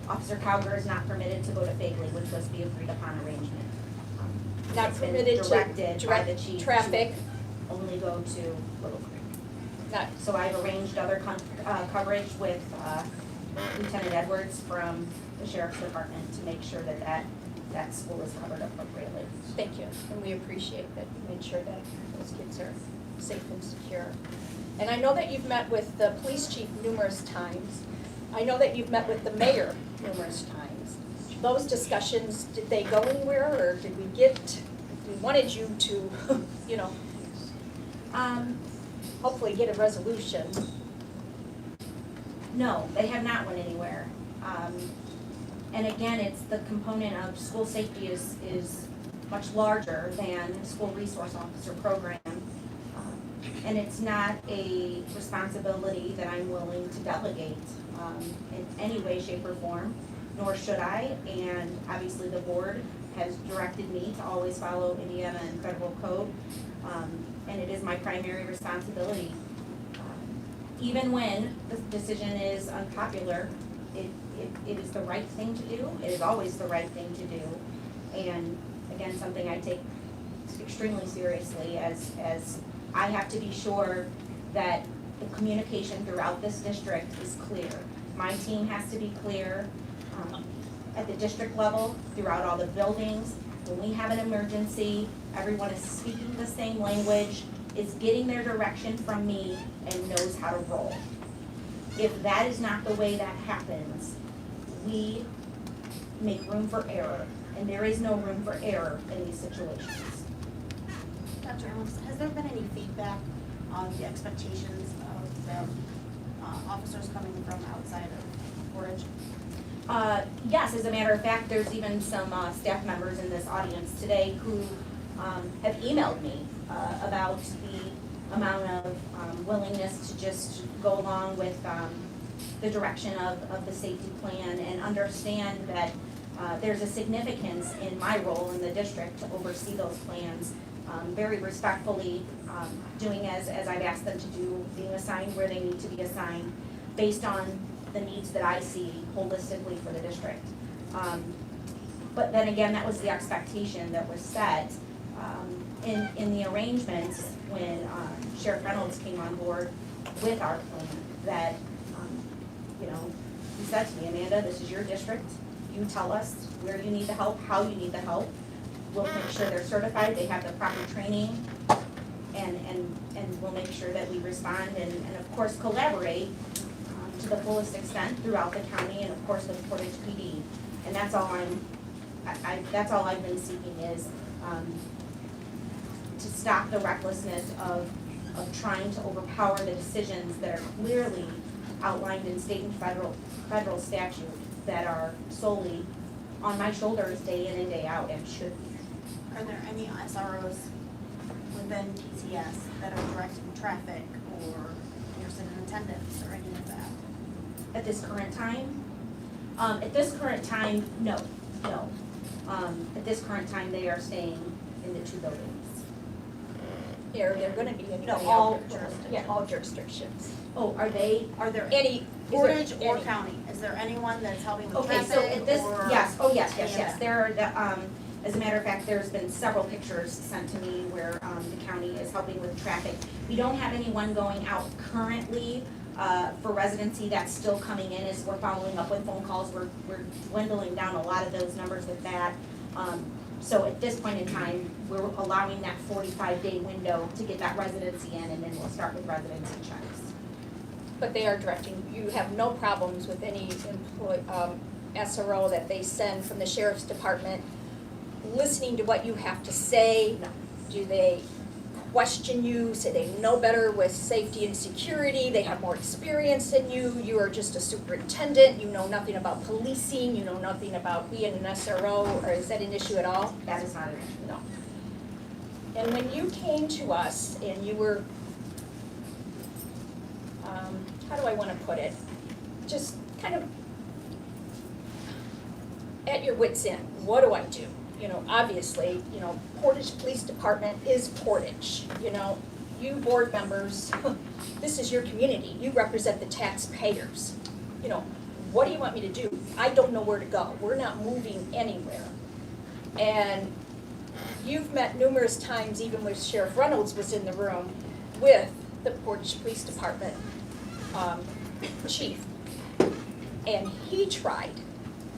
Officer Cowger is not permitted to go to Fagley, which was the agreed upon arrangement. Not It's been permitted to directed by the direct chief traffic, to only go to Little Creek. not, So I've arranged other coverage with Lieutenant Edwards from the Sheriff's Department to make sure that school is covered appropriately. thank you, and we appreciate that you made sure that those kids are safe and secure. And I know that you've met with the police chief numerous times. I know that you've met with the mayor numerous times. Those discussions, did they go anywhere, or did we wanted you to, hopefully get a resolution? No, they have not went anywhere. And again, it's the component of school safety is much larger than school resource officer program. And it's not a responsibility that I'm willing to delegate in any way, shape, or form, nor should I. And obviously, the board has directed me to always follow Indiana and federal code. And it is my primary responsibility. Even when the decision is unpopular, it is the right thing to do. It is always the right thing to do. And again, something I take extremely seriously as I have to be sure that the communication throughout this district is clear. My team has to be clear at the district level, throughout all the buildings. When we have an emergency, everyone is speaking the same language, is getting their direction from me, and knows how to roll. If that is not the way that happens, we make room for error, and there is no room for error in these situations. Dr. Ellis, has there been any feedback on the expectations of the officers coming from outside of Portage? Yes, as a matter of fact, there's even some staff members in this audience today who have emailed me about the amount of willingness to just go along with the direction of the safety plan and understand that there's a significance in my role in the district to oversee those plans, very respectfully, doing as I've asked them to do, being assigned where they need to be assigned, based on the needs that I see holistically for the district. But then again, that was the expectation that was set in the arrangements when Sheriff Reynolds came on board with our plan, that, he said to me, Amanda, this is your district. You tell us where you need the help, how you need the help. We'll make sure they're certified, they have the proper training, and we'll make sure that we respond and of course collaborate to the fullest extent throughout the county and of course with Portage PD. And that's all that's all I've been seeking is to stop the recklessness of trying to overpower the decisions that are clearly outlined in state and federal statute that are solely on my shoulders day in and day out and should be. Are there any SROs within TCS that are directing traffic or interested in attendance or any of that? At this current time? At this current time, no. At this current time, they are staying in the two buildings. they're gonna be in No, any all other jurisdictions. Yeah, all jurisdictions. Oh, are they? Are there Any, is there Portage or any- county? Is there anyone that's helping with Okay, traffic so at this, or? yes, oh, yes, yes, any of yes, that? there are, as a matter of fact, there's been several pictures sent to me where, the county is helping with traffic. We don't have anyone going out currently, for residency, that's still coming in as we're following up with phone calls, we're dwindling down a lot of those numbers with that. So at this point in time, we're allowing that 45-day window to get that residency in, and then we'll start with residency checks. but they are directing, you have no problems with any SRO that they send from the sheriff's department, listening to what you have to say? No. Do they question you, say they know better with safety and security, they have more experience than you are just a superintendent, you know nothing about policing, you know nothing about being an SRO, or is that an issue at all? That is not an issue. No. And when you came to us and you were, how do I wanna put it? Just kind of at your wit's end, what do I do? You know, obviously, you know, Portage Police Department is Portage, you know, you board members, this is your community, you represent the taxpayers. You know, what do you want me to do? I don't know where to go, we're not moving anywhere. And you've met numerous times, even when Sheriff Reynolds was in the room, with the Portage Police Department chief. And he tried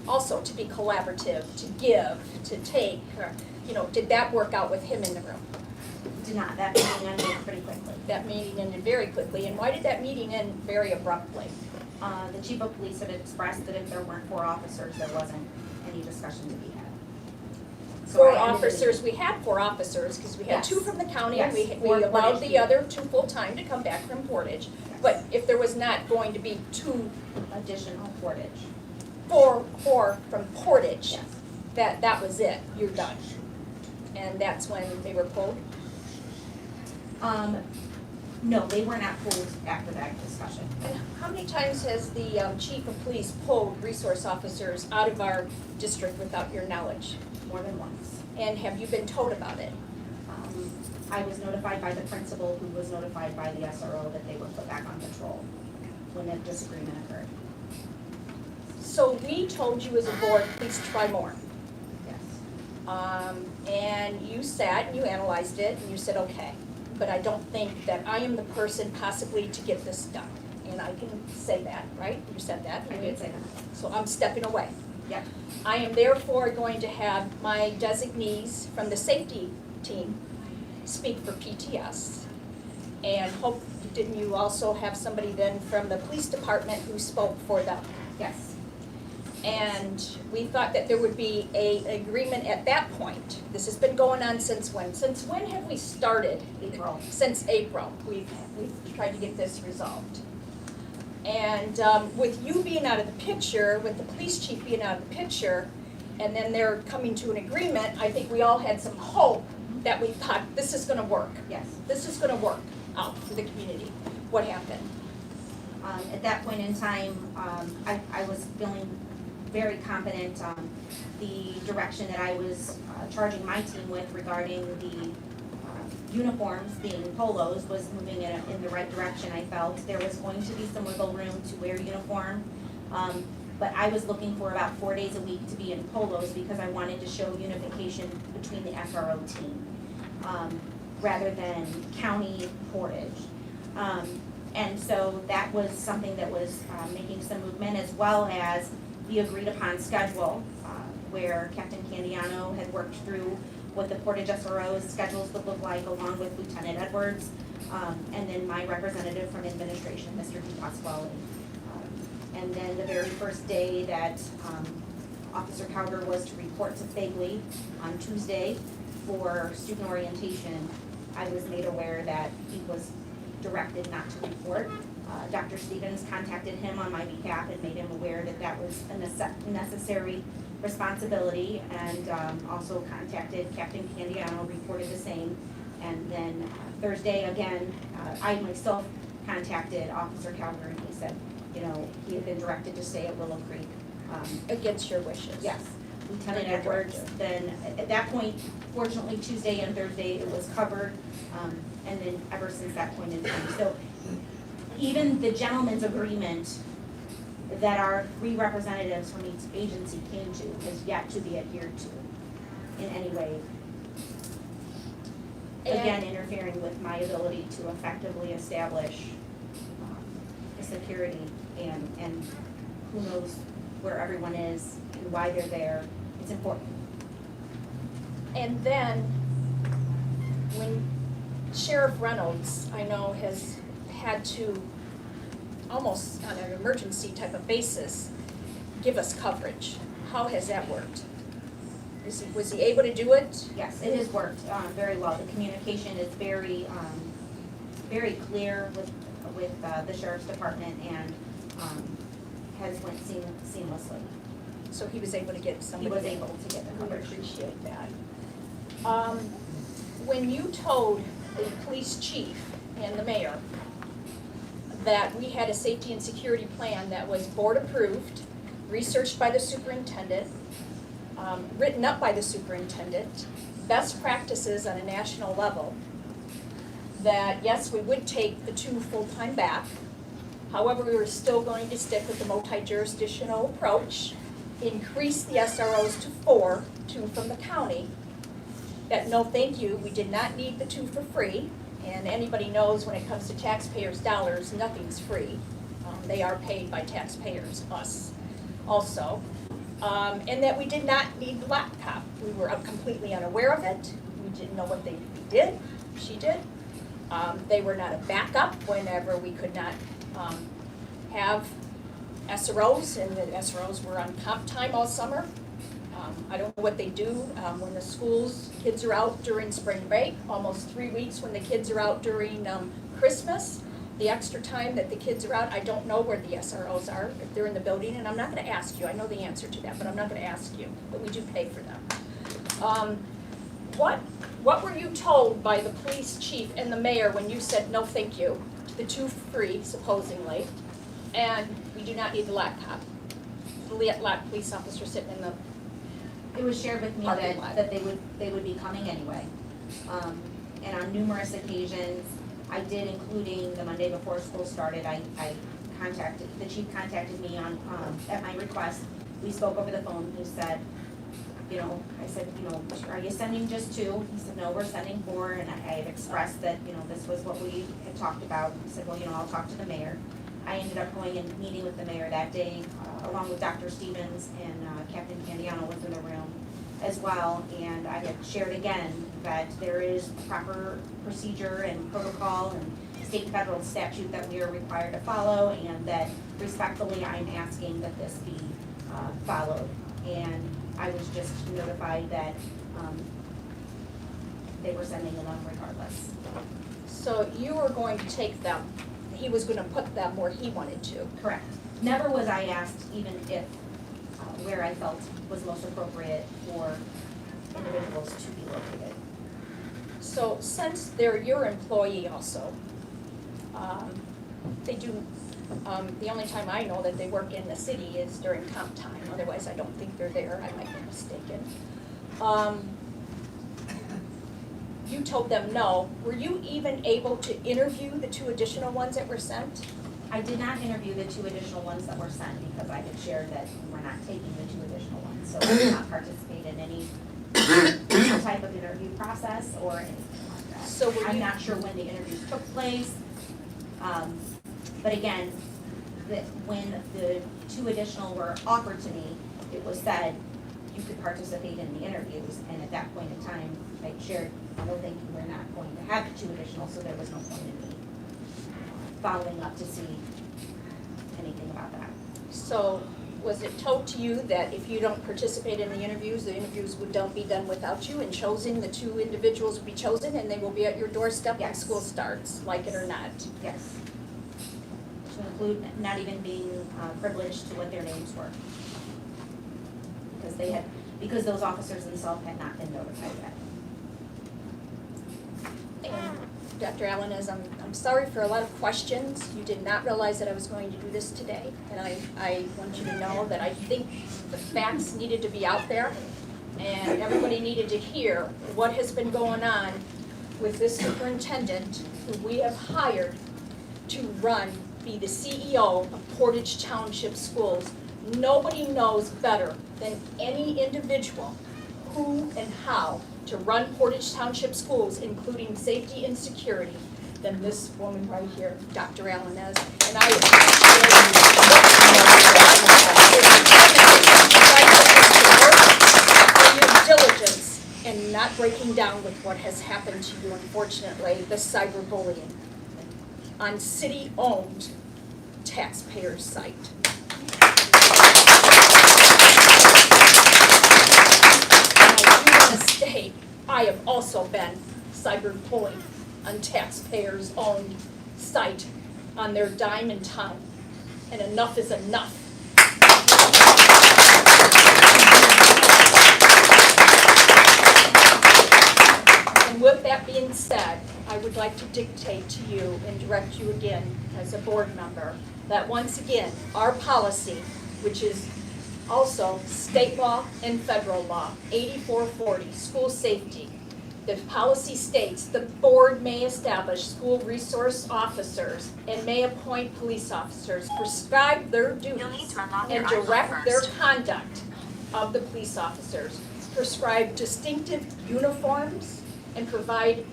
also to be collaborative, to give, to take. You know, did that work out with him in the room? Did not, that meeting ended pretty quickly. That meeting ended very quickly, and why did that meeting end very abruptly? The chief of police had expressed that if there weren't 4 officers, there wasn't any discussion to be had. So Four I ended the officers, we had 4 officers, because we had Yes. 2 from the county, and Yes, we 4 allowed Portage the people. other 2 full-time to come back from Portage. But if there was not going to be 2, additional Portage. 4 from Portage, Yes. that was it, you're done. And that's when they were pulled? No, they were not pulled after that discussion. And how many times has the chief of police pulled resource officers out of our district without your knowledge? More than once. And have you been told about it? I was notified by the principal, who was notified by the SRO that they were put back on patrol when the disagreement occurred. So we told you as a board, please try more. Yes. And you sat and you analyzed it and you said, okay, but I don't think that I am the person possibly to get this done. And I can say that, right? You said that. I did say that. So I'm stepping away. Yep. I am therefore going to have my designees from the safety team speak for PTS. And didn't you also have somebody then from the police department who spoke for them? Yes. And we thought that there would be an agreement at that point. This has been going on since when? Since when have we started? April. Since April. We've tried to get this resolved. And with you being out of the picture, with the police chief being out of the picture, and then they're coming to an agreement, I think we all had some hope that we thought, this is gonna work. Yes. This is gonna work out for the community. What happened? At that point in time, I was feeling very confident. The direction that I was charging my team with regarding the uniforms being polos was moving in the right direction. I felt there was going to be some wiggle room to wear uniform. But I was looking for about 4 days a week to be in polos because I wanted to show unification between the SRO team, rather than county Portage. And so that was something that was making some movement, as well as the agreed upon schedule, where Captain Candiano had worked through what the Portage SRO's schedules would look like, along with Lieutenant Edwards, and then my representative from administration, Mr. DePasquale. And then the very first day that Officer Cowder was to report to Fagley on Tuesday for student orientation, I was made aware that he was directed not to report. Dr. Stevens contacted him on my behalf and made him aware that that was a necessary responsibility, and also contacted Captain Candiano, reported the same. And then Thursday, again, I myself contacted Officer Cowder, and he said, you know, he had been directed to stay at Willow Creek. Against your wishes? Yes, Lieutenant Your Edwards, director. then at that point, fortunately Tuesday and Thursday it was covered, and then ever since that point in time. So even the gentleman's agreement that our 3 representatives from each agency came to is yet to be adhered to in any way. Again, interfering with my ability to effectively establish the security and who knows where everyone is and why they're there. It's important. And then, when Sheriff Reynolds, I know, has had to, almost on an emergency type of basis, give us coverage, how has that worked? Was he able to do it? Yes, it has worked very well. The communication is very, very clear with the sheriff's department and has went seamlessly. So he was able to get He somebody. was able to get the We coverage. appreciate that. When you told the police chief and the mayor that we had a safety and security plan that was board approved, researched by the superintendent, written up by the superintendent, best practices on a national level, that yes, we would take the 2 full-time back. However, we were still going to stick with the multi-jurisdictional approach, increase the SROs to 4, 2 from the county. That no thank you, we did not need the 2 for free, and anybody knows when it comes to taxpayers' dollars, nothing's free. They are paid by taxpayers, us also. And that we did not need the laptop. We were completely unaware of it. We didn't know what we did, she did. They were not a backup whenever we could not have SROs, and the SROs were on comp time all summer. I don't know what they do when the kids are out during spring break, almost 3 weeks when the kids are out during Christmas. The extra time that the kids are out, I don't know where the SROs are, if they're in the building, and I'm not gonna ask you, I know the answer to that, but I'm not gonna ask you, but we do pay for them. What were you told by the police chief and the mayor when you said no thank you to the 2 free supposedly, and we do not need the laptop? The police officer sitting in the, It was shared with me Parking lot. that they would be coming anyway. And on numerous occasions, I did, including the Monday before school started, the chief contacted me at my request. We spoke over the phone. He said, I said, are you sending just 2? He said, no, we're sending 4, and I had expressed that, this was what we had talked about. He said, well, I'll talk to the mayor. I ended up going and meeting with the mayor that day, along with Dr. Stevens, and Captain Candiano was in the room as well, and I had shared again that there is proper procedure and protocol and state and federal statute that we are required to follow, and that respectfully I'm asking that this be followed. And I was just notified that they were sending them regardless. so you were going to take them, he was gonna put them where he wanted to. Correct. Never was I asked even if, where I felt was most appropriate for individuals to be located. So since they're your employee also, they do, the only time I know that they work in the city is during comp time, otherwise I don't think they're there, I might be mistaken. You told them no, were you even able to interview the 2 additional ones that were sent? I did not interview the 2 additional ones that were sent because I had shared that we're not taking the 2 additional ones. So I did not participate in any type of interview process or anything like that. So were I'm you- not sure when the interviews took place. But again, when the 2 additional were offered to me, it was said you could participate in the interviews. And at that point in time, I shared, no thank you, we're not going to have 2 additional, so there was no point in me following up to see anything about that. So was it told to you that if you don't participate in the interviews don't be done without you, and chosen, the 2 individuals will be chosen and they will be at your doorstep when Yes. school starts, like it or not? Yes. To include not even being privileged to what their names were. Because those officers themselves had not been notified yet. And Dr. Allen, is I'm sorry for a lot of questions. You did not realize that I was going to do this today, and I want you to know that I think the facts needed to be out there, and everybody needed to hear what has been going on with this superintendent who we have hired to be the CEO of Portage Township Schools. Nobody knows better than any individual who and how to run Portage Township Schools, including safety and security, than this woman right here, Dr. Allen is. And I appreciate your diligence and not breaking down with what has happened to you, unfortunately, the cyberbullying on city-owned taxpayer site. State, I have also been cyberbullied on taxpayers' owned site on their dime in town, and enough is enough. And with that being said, I would like to dictate to you and direct you again as a board member that once again, our policy, which is also state law and federal law, 8440, school safety. The policy states the board may establish school resource officers and may appoint police officers, prescribe their duties, and direct their conduct of the police officers, prescribe distinctive uniforms, and provide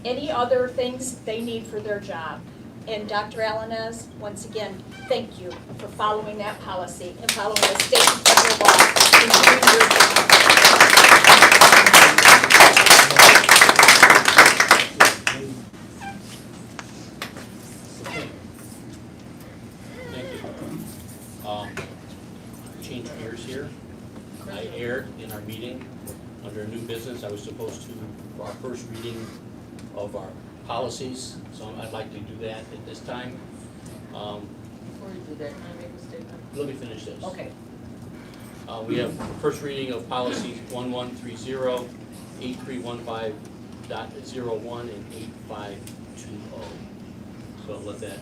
any other things they need for their job. And Dr. Alanez, once again, thank you for following that policy and following the state and federal law and doing your job. Thank you. Change gears here. I erred in our meeting under new business. I was supposed to, for our first reading of our policies, so I'd like to do that at this time. Before you do that, can I make a statement? Let me finish this. Okay. We have first reading of policies 1130, 8315.01, and 8520. So I'll let that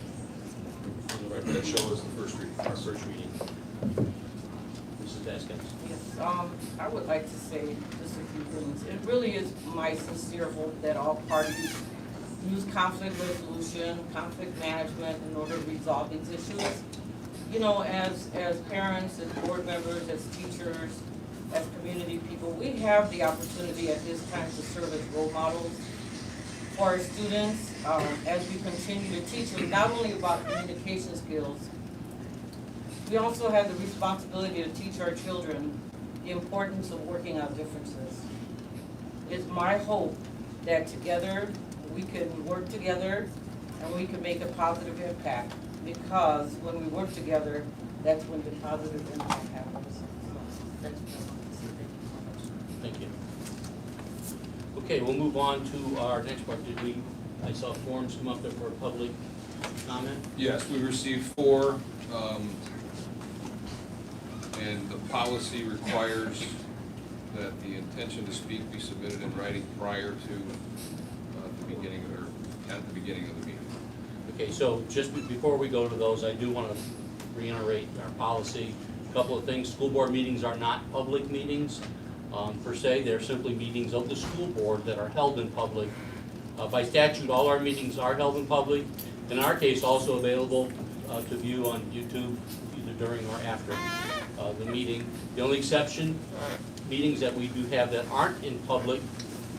on the record. That shows the first reading. Our first reading. Mrs. Vasquez. Yes, I would like to say just a few things. It really is my sincere hope that all parties use conflict resolution, conflict management in order to resolve these issues. You know, as parents, as board members, as teachers, as community people, we have the opportunity at this time to serve as role models for our students as we continue to teach them not only about communication skills, we also have the responsibility to teach our children the importance of working out differences. It's my hope that together we can work together and we can make a positive impact, because when we work together, that's when the positive impact happens. So, that's what I want to say. Thank you. Okay, we'll move on to our next part. I saw forms come up there for a public comment. Yes, we received 4, and the policy requires that the intention to speak be submitted in writing prior to the beginning or at the beginning of the meeting. Okay, so just before we go to those, I do want to reiterate our policy. A couple of things. School board meetings are not public meetings per se. They're simply meetings of the school board that are held in public. By statute, all our meetings are held in public. In our case, also available to view on YouTube either during or after the meeting. The only exception, meetings that we do have that aren't in public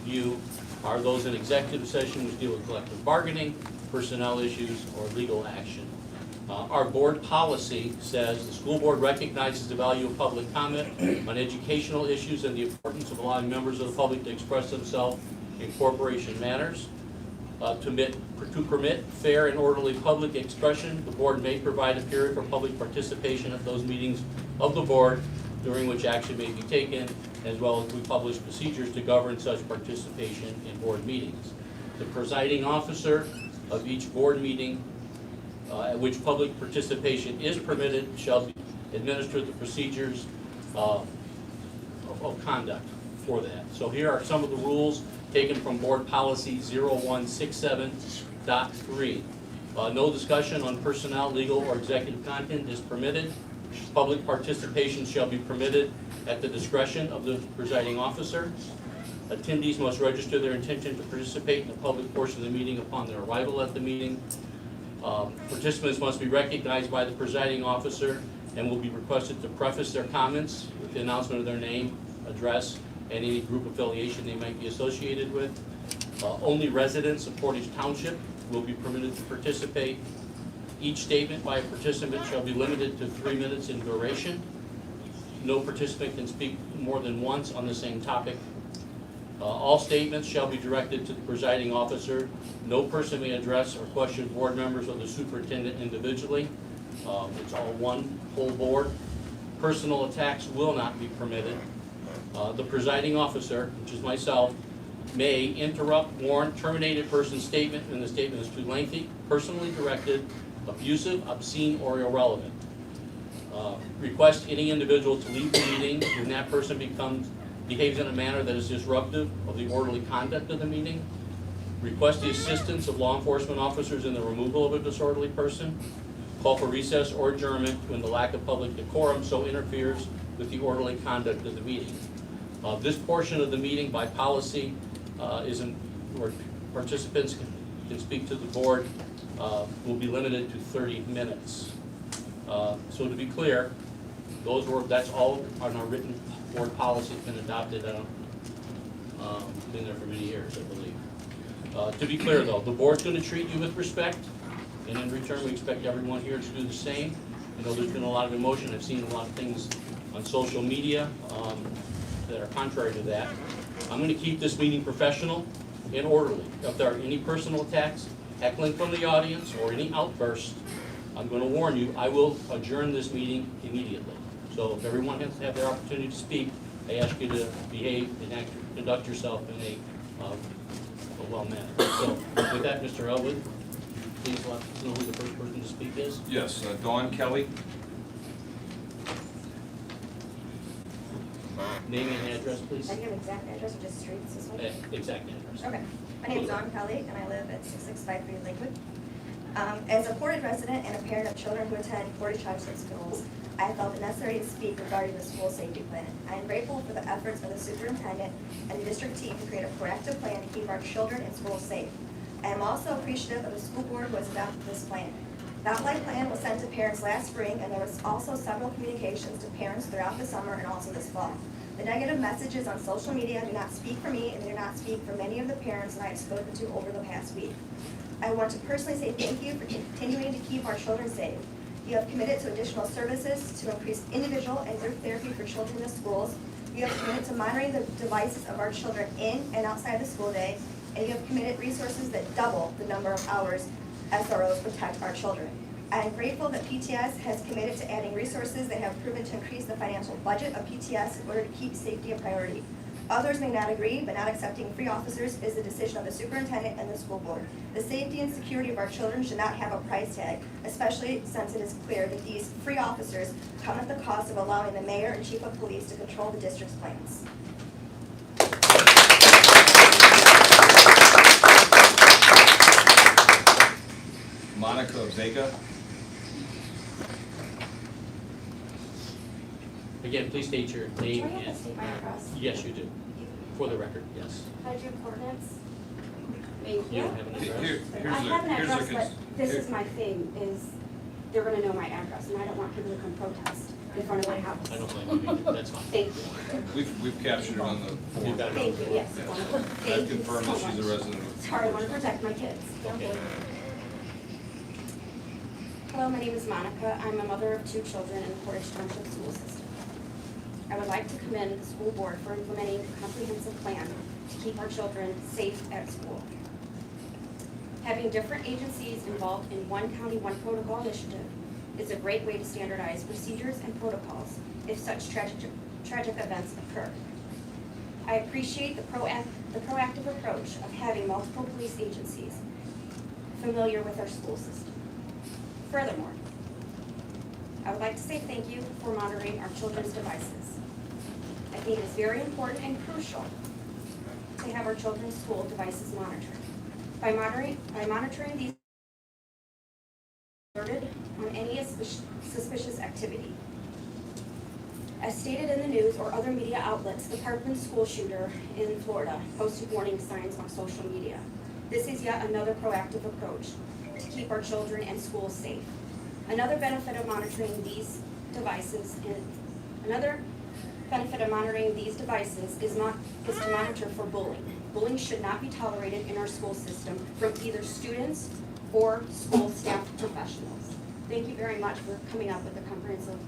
view are those in executive session which deal with collective bargaining, personnel issues, or legal action. Our board policy says the school board recognizes the value of public comment on educational issues and the importance of allowing members of the public to express themselves in corporation matters. To permit fair and orderly public expression, the board may provide a period for public participation at those meetings of the board during which action may be taken, as well as we publish procedures to govern such participation in board meetings. The presiding officer of each board meeting at which public participation is permitted shall administer the procedures of conduct. for that. So here are some of the rules taken from Board Policy 0167.3. No discussion on personnel, legal, or executive content is permitted. Public participation shall be permitted at the discretion of the presiding officer. Attendees must register their intention to participate in the public portion of the meeting upon their arrival at the meeting. Participants must be recognized by the presiding officer and will be requested to preface their comments with the announcement of their name, address, and any group affiliation they might be associated with. Only residents of Portage Township will be permitted to participate. Each statement by a participant shall be limited to 3 minutes in duration. No participant can speak more than once on the same topic. All statements shall be directed to the presiding officer. No person may address or question board members or the superintendent individually. It's all one whole board. Personal attacks will not be permitted. The presiding officer, which is myself, may interrupt, warn, terminate a person's statement when the statement is too lengthy, personally directed, abusive, obscene, or irrelevant. Request any individual to leave the meeting when that person behaves in a manner that is disruptive of the orderly conduct of the meeting. Request the assistance of law enforcement officers in the removal of a disorderly person. Call for recess or adjournment when the lack of public decorum so interferes with the orderly conduct of the meeting. This portion of the meeting by policy where participants can speak to the board will be limited to 30 minutes. So to be clear, that's all on our written board policy. It's been adopted. Been there for many years, I believe. To be clear though, the board's going to treat you with respect, and in return we expect everyone here to do the same. I know there's been a lot of emotion. I've seen a lot of things on social media that are contrary to that. I'm going to keep this meeting professional and orderly. If there are any personal attacks, heckling from the audience, or any outbursts, I'm going to warn you, I will adjourn this meeting immediately. So if everyone has to have their opportunity to speak, I ask you to behave and conduct yourself in a well manner. So with that, Mr. Elwood, please let us know who the first person to speak is. Yes, Dawn Kelly. Name and address, please. I give exact address or just streets this way? Exact address. Okay, my name is Dawn Kelly and I live at 6653 Lakewood. As a Portage resident and a parent of children who attend Portage Township schools, I felt it necessary to speak regarding the school safety plan. I am grateful for the efforts of the superintendent and the district team to create a proactive plan to keep our children in school safe. I am also appreciative of the school board who has adopted this plan. That light plan was sent to parents last spring, and there was also several communications to parents throughout the summer and also this fall. The negative messages on social media do not speak for me and do not speak for many of the parents that I have spoken to over the past week. I want to personally say thank you for continuing to keep our children safe. You have committed to additional services to increase individual and group therapy for children in the schools. You have committed to monitoring the devices of our children in and outside the school day. And you have committed resources that double the number of hours SROs protect our children. I am grateful that PTS has committed to adding resources that have proven to increase the financial budget of PTS in order to keep safety a priority. Others may not agree, but not accepting free officers is the decision of the superintendent and the school board. The safety and security of our children should not have a price tag, especially since it is clear that these free officers come at the cost of allowing the mayor and chief of police to control the district's plans. Monica Vega. Again, please state your name Do I have to and... state my address? Yes, you do. For the record, yes. Can I do coordinates? You don't have an address? I have an address, but this is my thing, is they're gonna know my address, and I don't want people to come protest in front of my house. I don't blame you, that's fine. Thank you. We've captured it on the You form. got it. Thank you, yes. Yes. Thank I've you confirmed so that she's a much. resident of. Sorry, I want to protect my kids. Okay. Hello, my name is Monica. I'm a mother of 2 children in the Portage Township school system. I would like to commend the school board for implementing a comprehensive plan to keep our children safe at school. Having different agencies involved in one county, one protocol initiative is a great way to standardize procedures and protocols if such tragic events occur. I appreciate the proactive approach of having multiple police agencies familiar with our school system. Furthermore, I would like to say thank you for monitoring our children's devices. I I think it's very important and crucial to have our children's school devices monitored. By monitoring these, alerted on any suspicious activity. As stated in the news or other media outlets, the Parkland school shooter in Florida posted warning signs on social media. This is yet another proactive approach to keep our children and schools safe. Another benefit of monitoring these devices is to monitor for bullying. Bullying should not be tolerated in our school system from either students or school staff professionals. Thank you very much for coming up with a comprehensive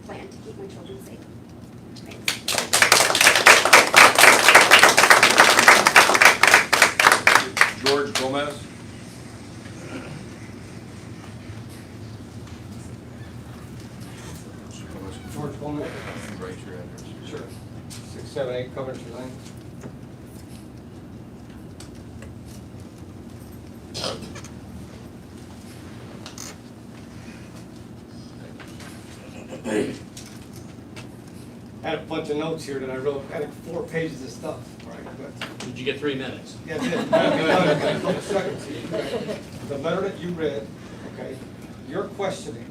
plan to keep my children safe. Thanks. George Gomez. George Spillman. Write your address. Sure. 678 Coventry Lane. I had a bunch of notes here that I wrote. I had 4 pages of stuff. All right, but Did you get 3 minutes? yeah, I did. I got a couple seconds here. Okay. The letter that you read, okay, your questioning,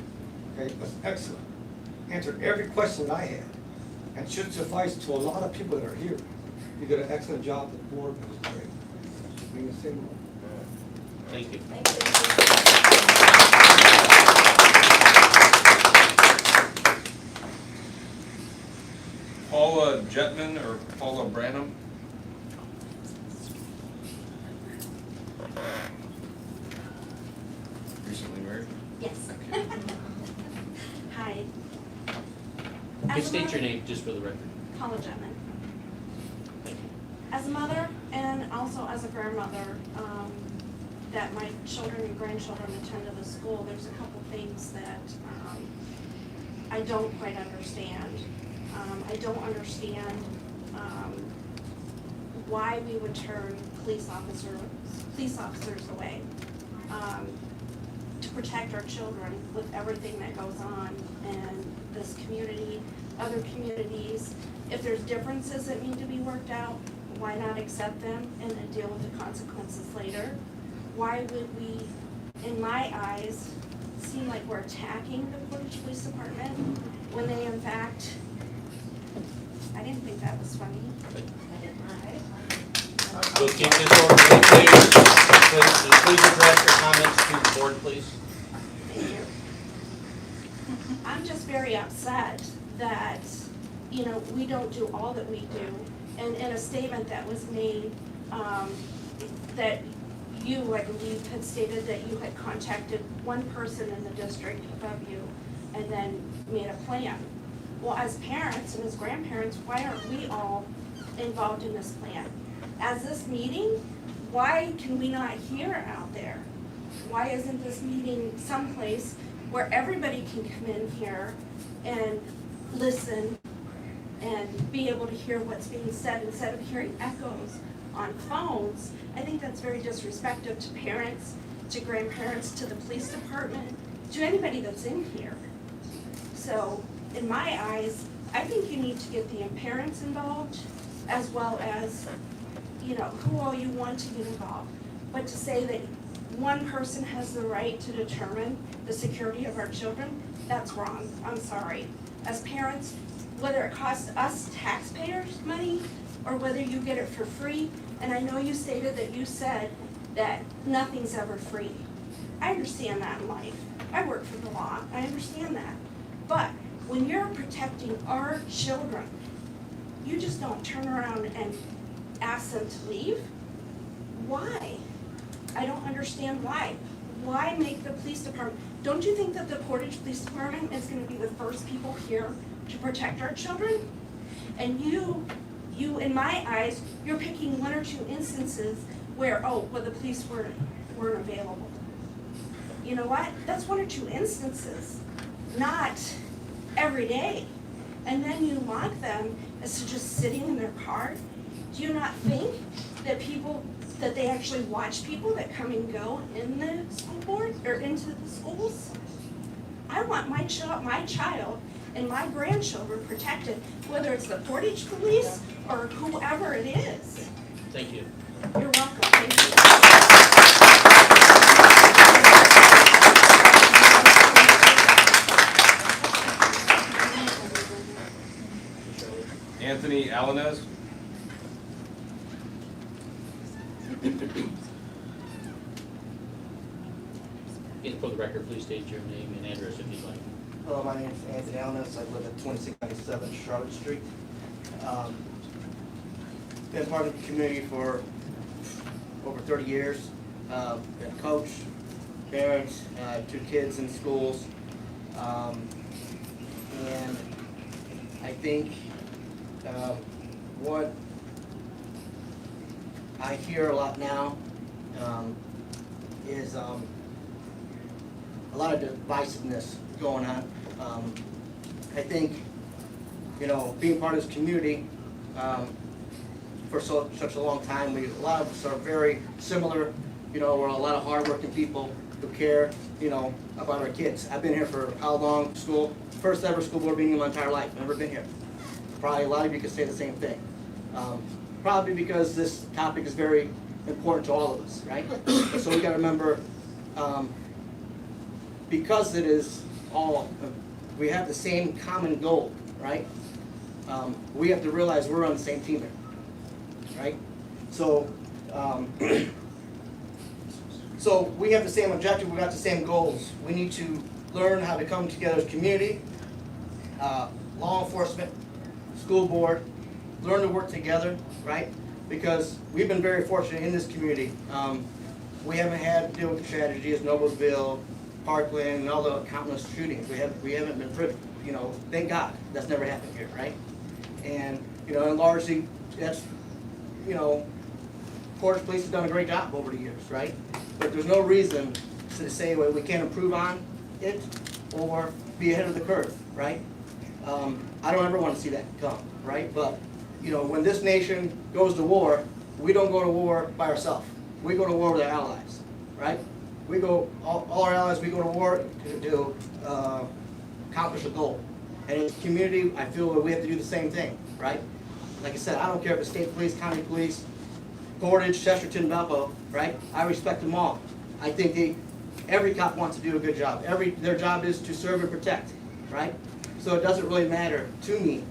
okay, was excellent. Answered every question that I had, and should suffice to a lot of people that are here. You did an excellent job. The board was great. Bring the same one. Thank you. Paula Jetman or Paula Branham? Recently married? Yes. Hi. You can As a state mother- your name just for the record. Paula Jetman. Thank you. As a mother and also as a grandmother, that my children and grandchildren attend to the school, there's a couple things that I don't quite understand. I don't understand why we would turn police officers away to protect our children with everything that goes on in this community, other communities. If there's differences that need to be worked out, why not accept them and then deal with the consequences later? Why would we, in my eyes, seem like we're attacking the Portage Police Department when they in fact, I didn't think that was funny. We'll keep this orderly, please. Please address your comments to the board, please. Thank you. I'm just very upset that, we don't do all that we do. And in a statement that was made, that you, I believe, had stated that you had contacted one person in the district above you and then made a plan. Well, as parents and as grandparents, why aren't we all involved in this plan? As this meeting, why can we not hear out there? Why isn't this meeting someplace where everybody can come in here and listen and be able to hear what's being said instead of hearing echoes on phones? I think that's very disrespectful to parents, to grandparents, to the police department, to anybody that's in here. So, in my eyes, I think you need to get the parents involved as well as, who all you want to get involved. But to say that one person has the right to determine the security of our children, that's wrong. I'm sorry. As parents, whether it costs us taxpayers money or whether you get it for free, and I know you stated that you said that nothing's ever free. I understand that in life. I work for the law. I understand that. But when you're protecting our children, you just don't turn around and ask them to leave. Why? I don't understand why. Why make the police department? Don't you think that the Portage Police Department is going to be the first people here to protect our children? And you, in my eyes, you're picking 1 or 2 instances where, the police weren't available. You know what? That's 1 or 2 instances, not every day. And then you lock them as to just sitting in their car. Do you not think that they actually watch people that come and go in the school board or into the schools? I want my child and my grandchildren protected, whether it's the Portage Police or whoever it is. Thank you. You're welcome. Thank you. Anthony Alanes. Again, for the record, please state your name and address if you'd like. Hello, my name is Anthony Alness. I live at 2697 Charlotte Street. Been part of the community for over 30 years. Been coach, parent, 2 kids in schools. And I think what I hear a lot now is a lot of divisiveness going on. I think, you know, being part of this community for such a long time, a lot of us are very similar. You know, we're a lot of hardworking people who care, you know, about our kids. I've been here for how long? School, first ever school board meeting in my entire life. Never been here. Probably a lot of you could say the same thing. Probably because this topic is very important to all of us, right? And so we got to remember, because it is all, we have the same common goal, right? We have to realize we're on the same team here, right? So, so we have the same objective, we got the same goals. We need to learn how to come together as a community, law enforcement, school board, learn to work together, right? Because we've been very fortunate in this community. We haven't had to deal with the tragedies, Noblesville, Parkland, and all the countless shootings. We haven't been privy, you know, thank God, that's never happened here, right? And, you know, and largely, that's, you know, Portage Police has done a great job over the years, right? But there's no reason to say, well, we can't improve on it or be ahead of the curve, right? I don't ever want to see that come, right? But, you know, when this nation goes to war, we don't go to war by ourselves. We go to war with our allies, right? We go, all our allies, we go to war to accomplish a goal. And as a community, I feel that we have to do the same thing, right? Like I said, I don't care if it's state police, county police, Portage, Chesterton, Belleville, right? I respect them all. I think every cop wants to do a good job. Their job is to serve and protect, right? So it doesn't really matter to me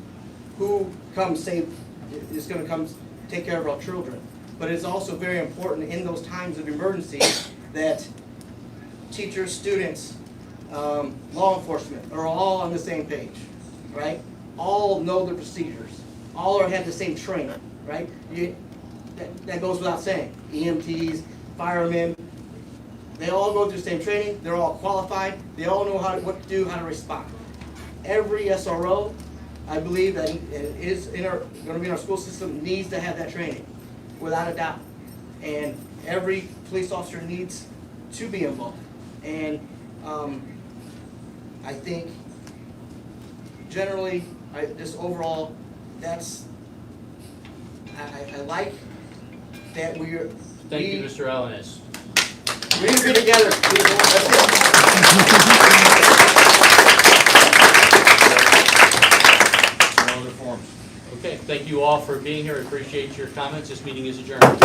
who is going to come take care of our children. But it's also very important in those times of emergency that teachers, students, law enforcement are all on the same page, right? All know the procedures. All have the same training, right? That goes without saying. EMTs, firemen, they all go through the same training. They're all qualified. They all know what to do, how to respond. Every SRO, I believe that is going to be in our school system, needs to have that training, without a doubt. And every police officer needs to be involved. And I think generally, just overall, that's, I like that we're. Thank you, Mr. Alanis. We need to be together. No other forms. Okay, thank you all for being here. I appreciate your comments. This meeting is adjourned.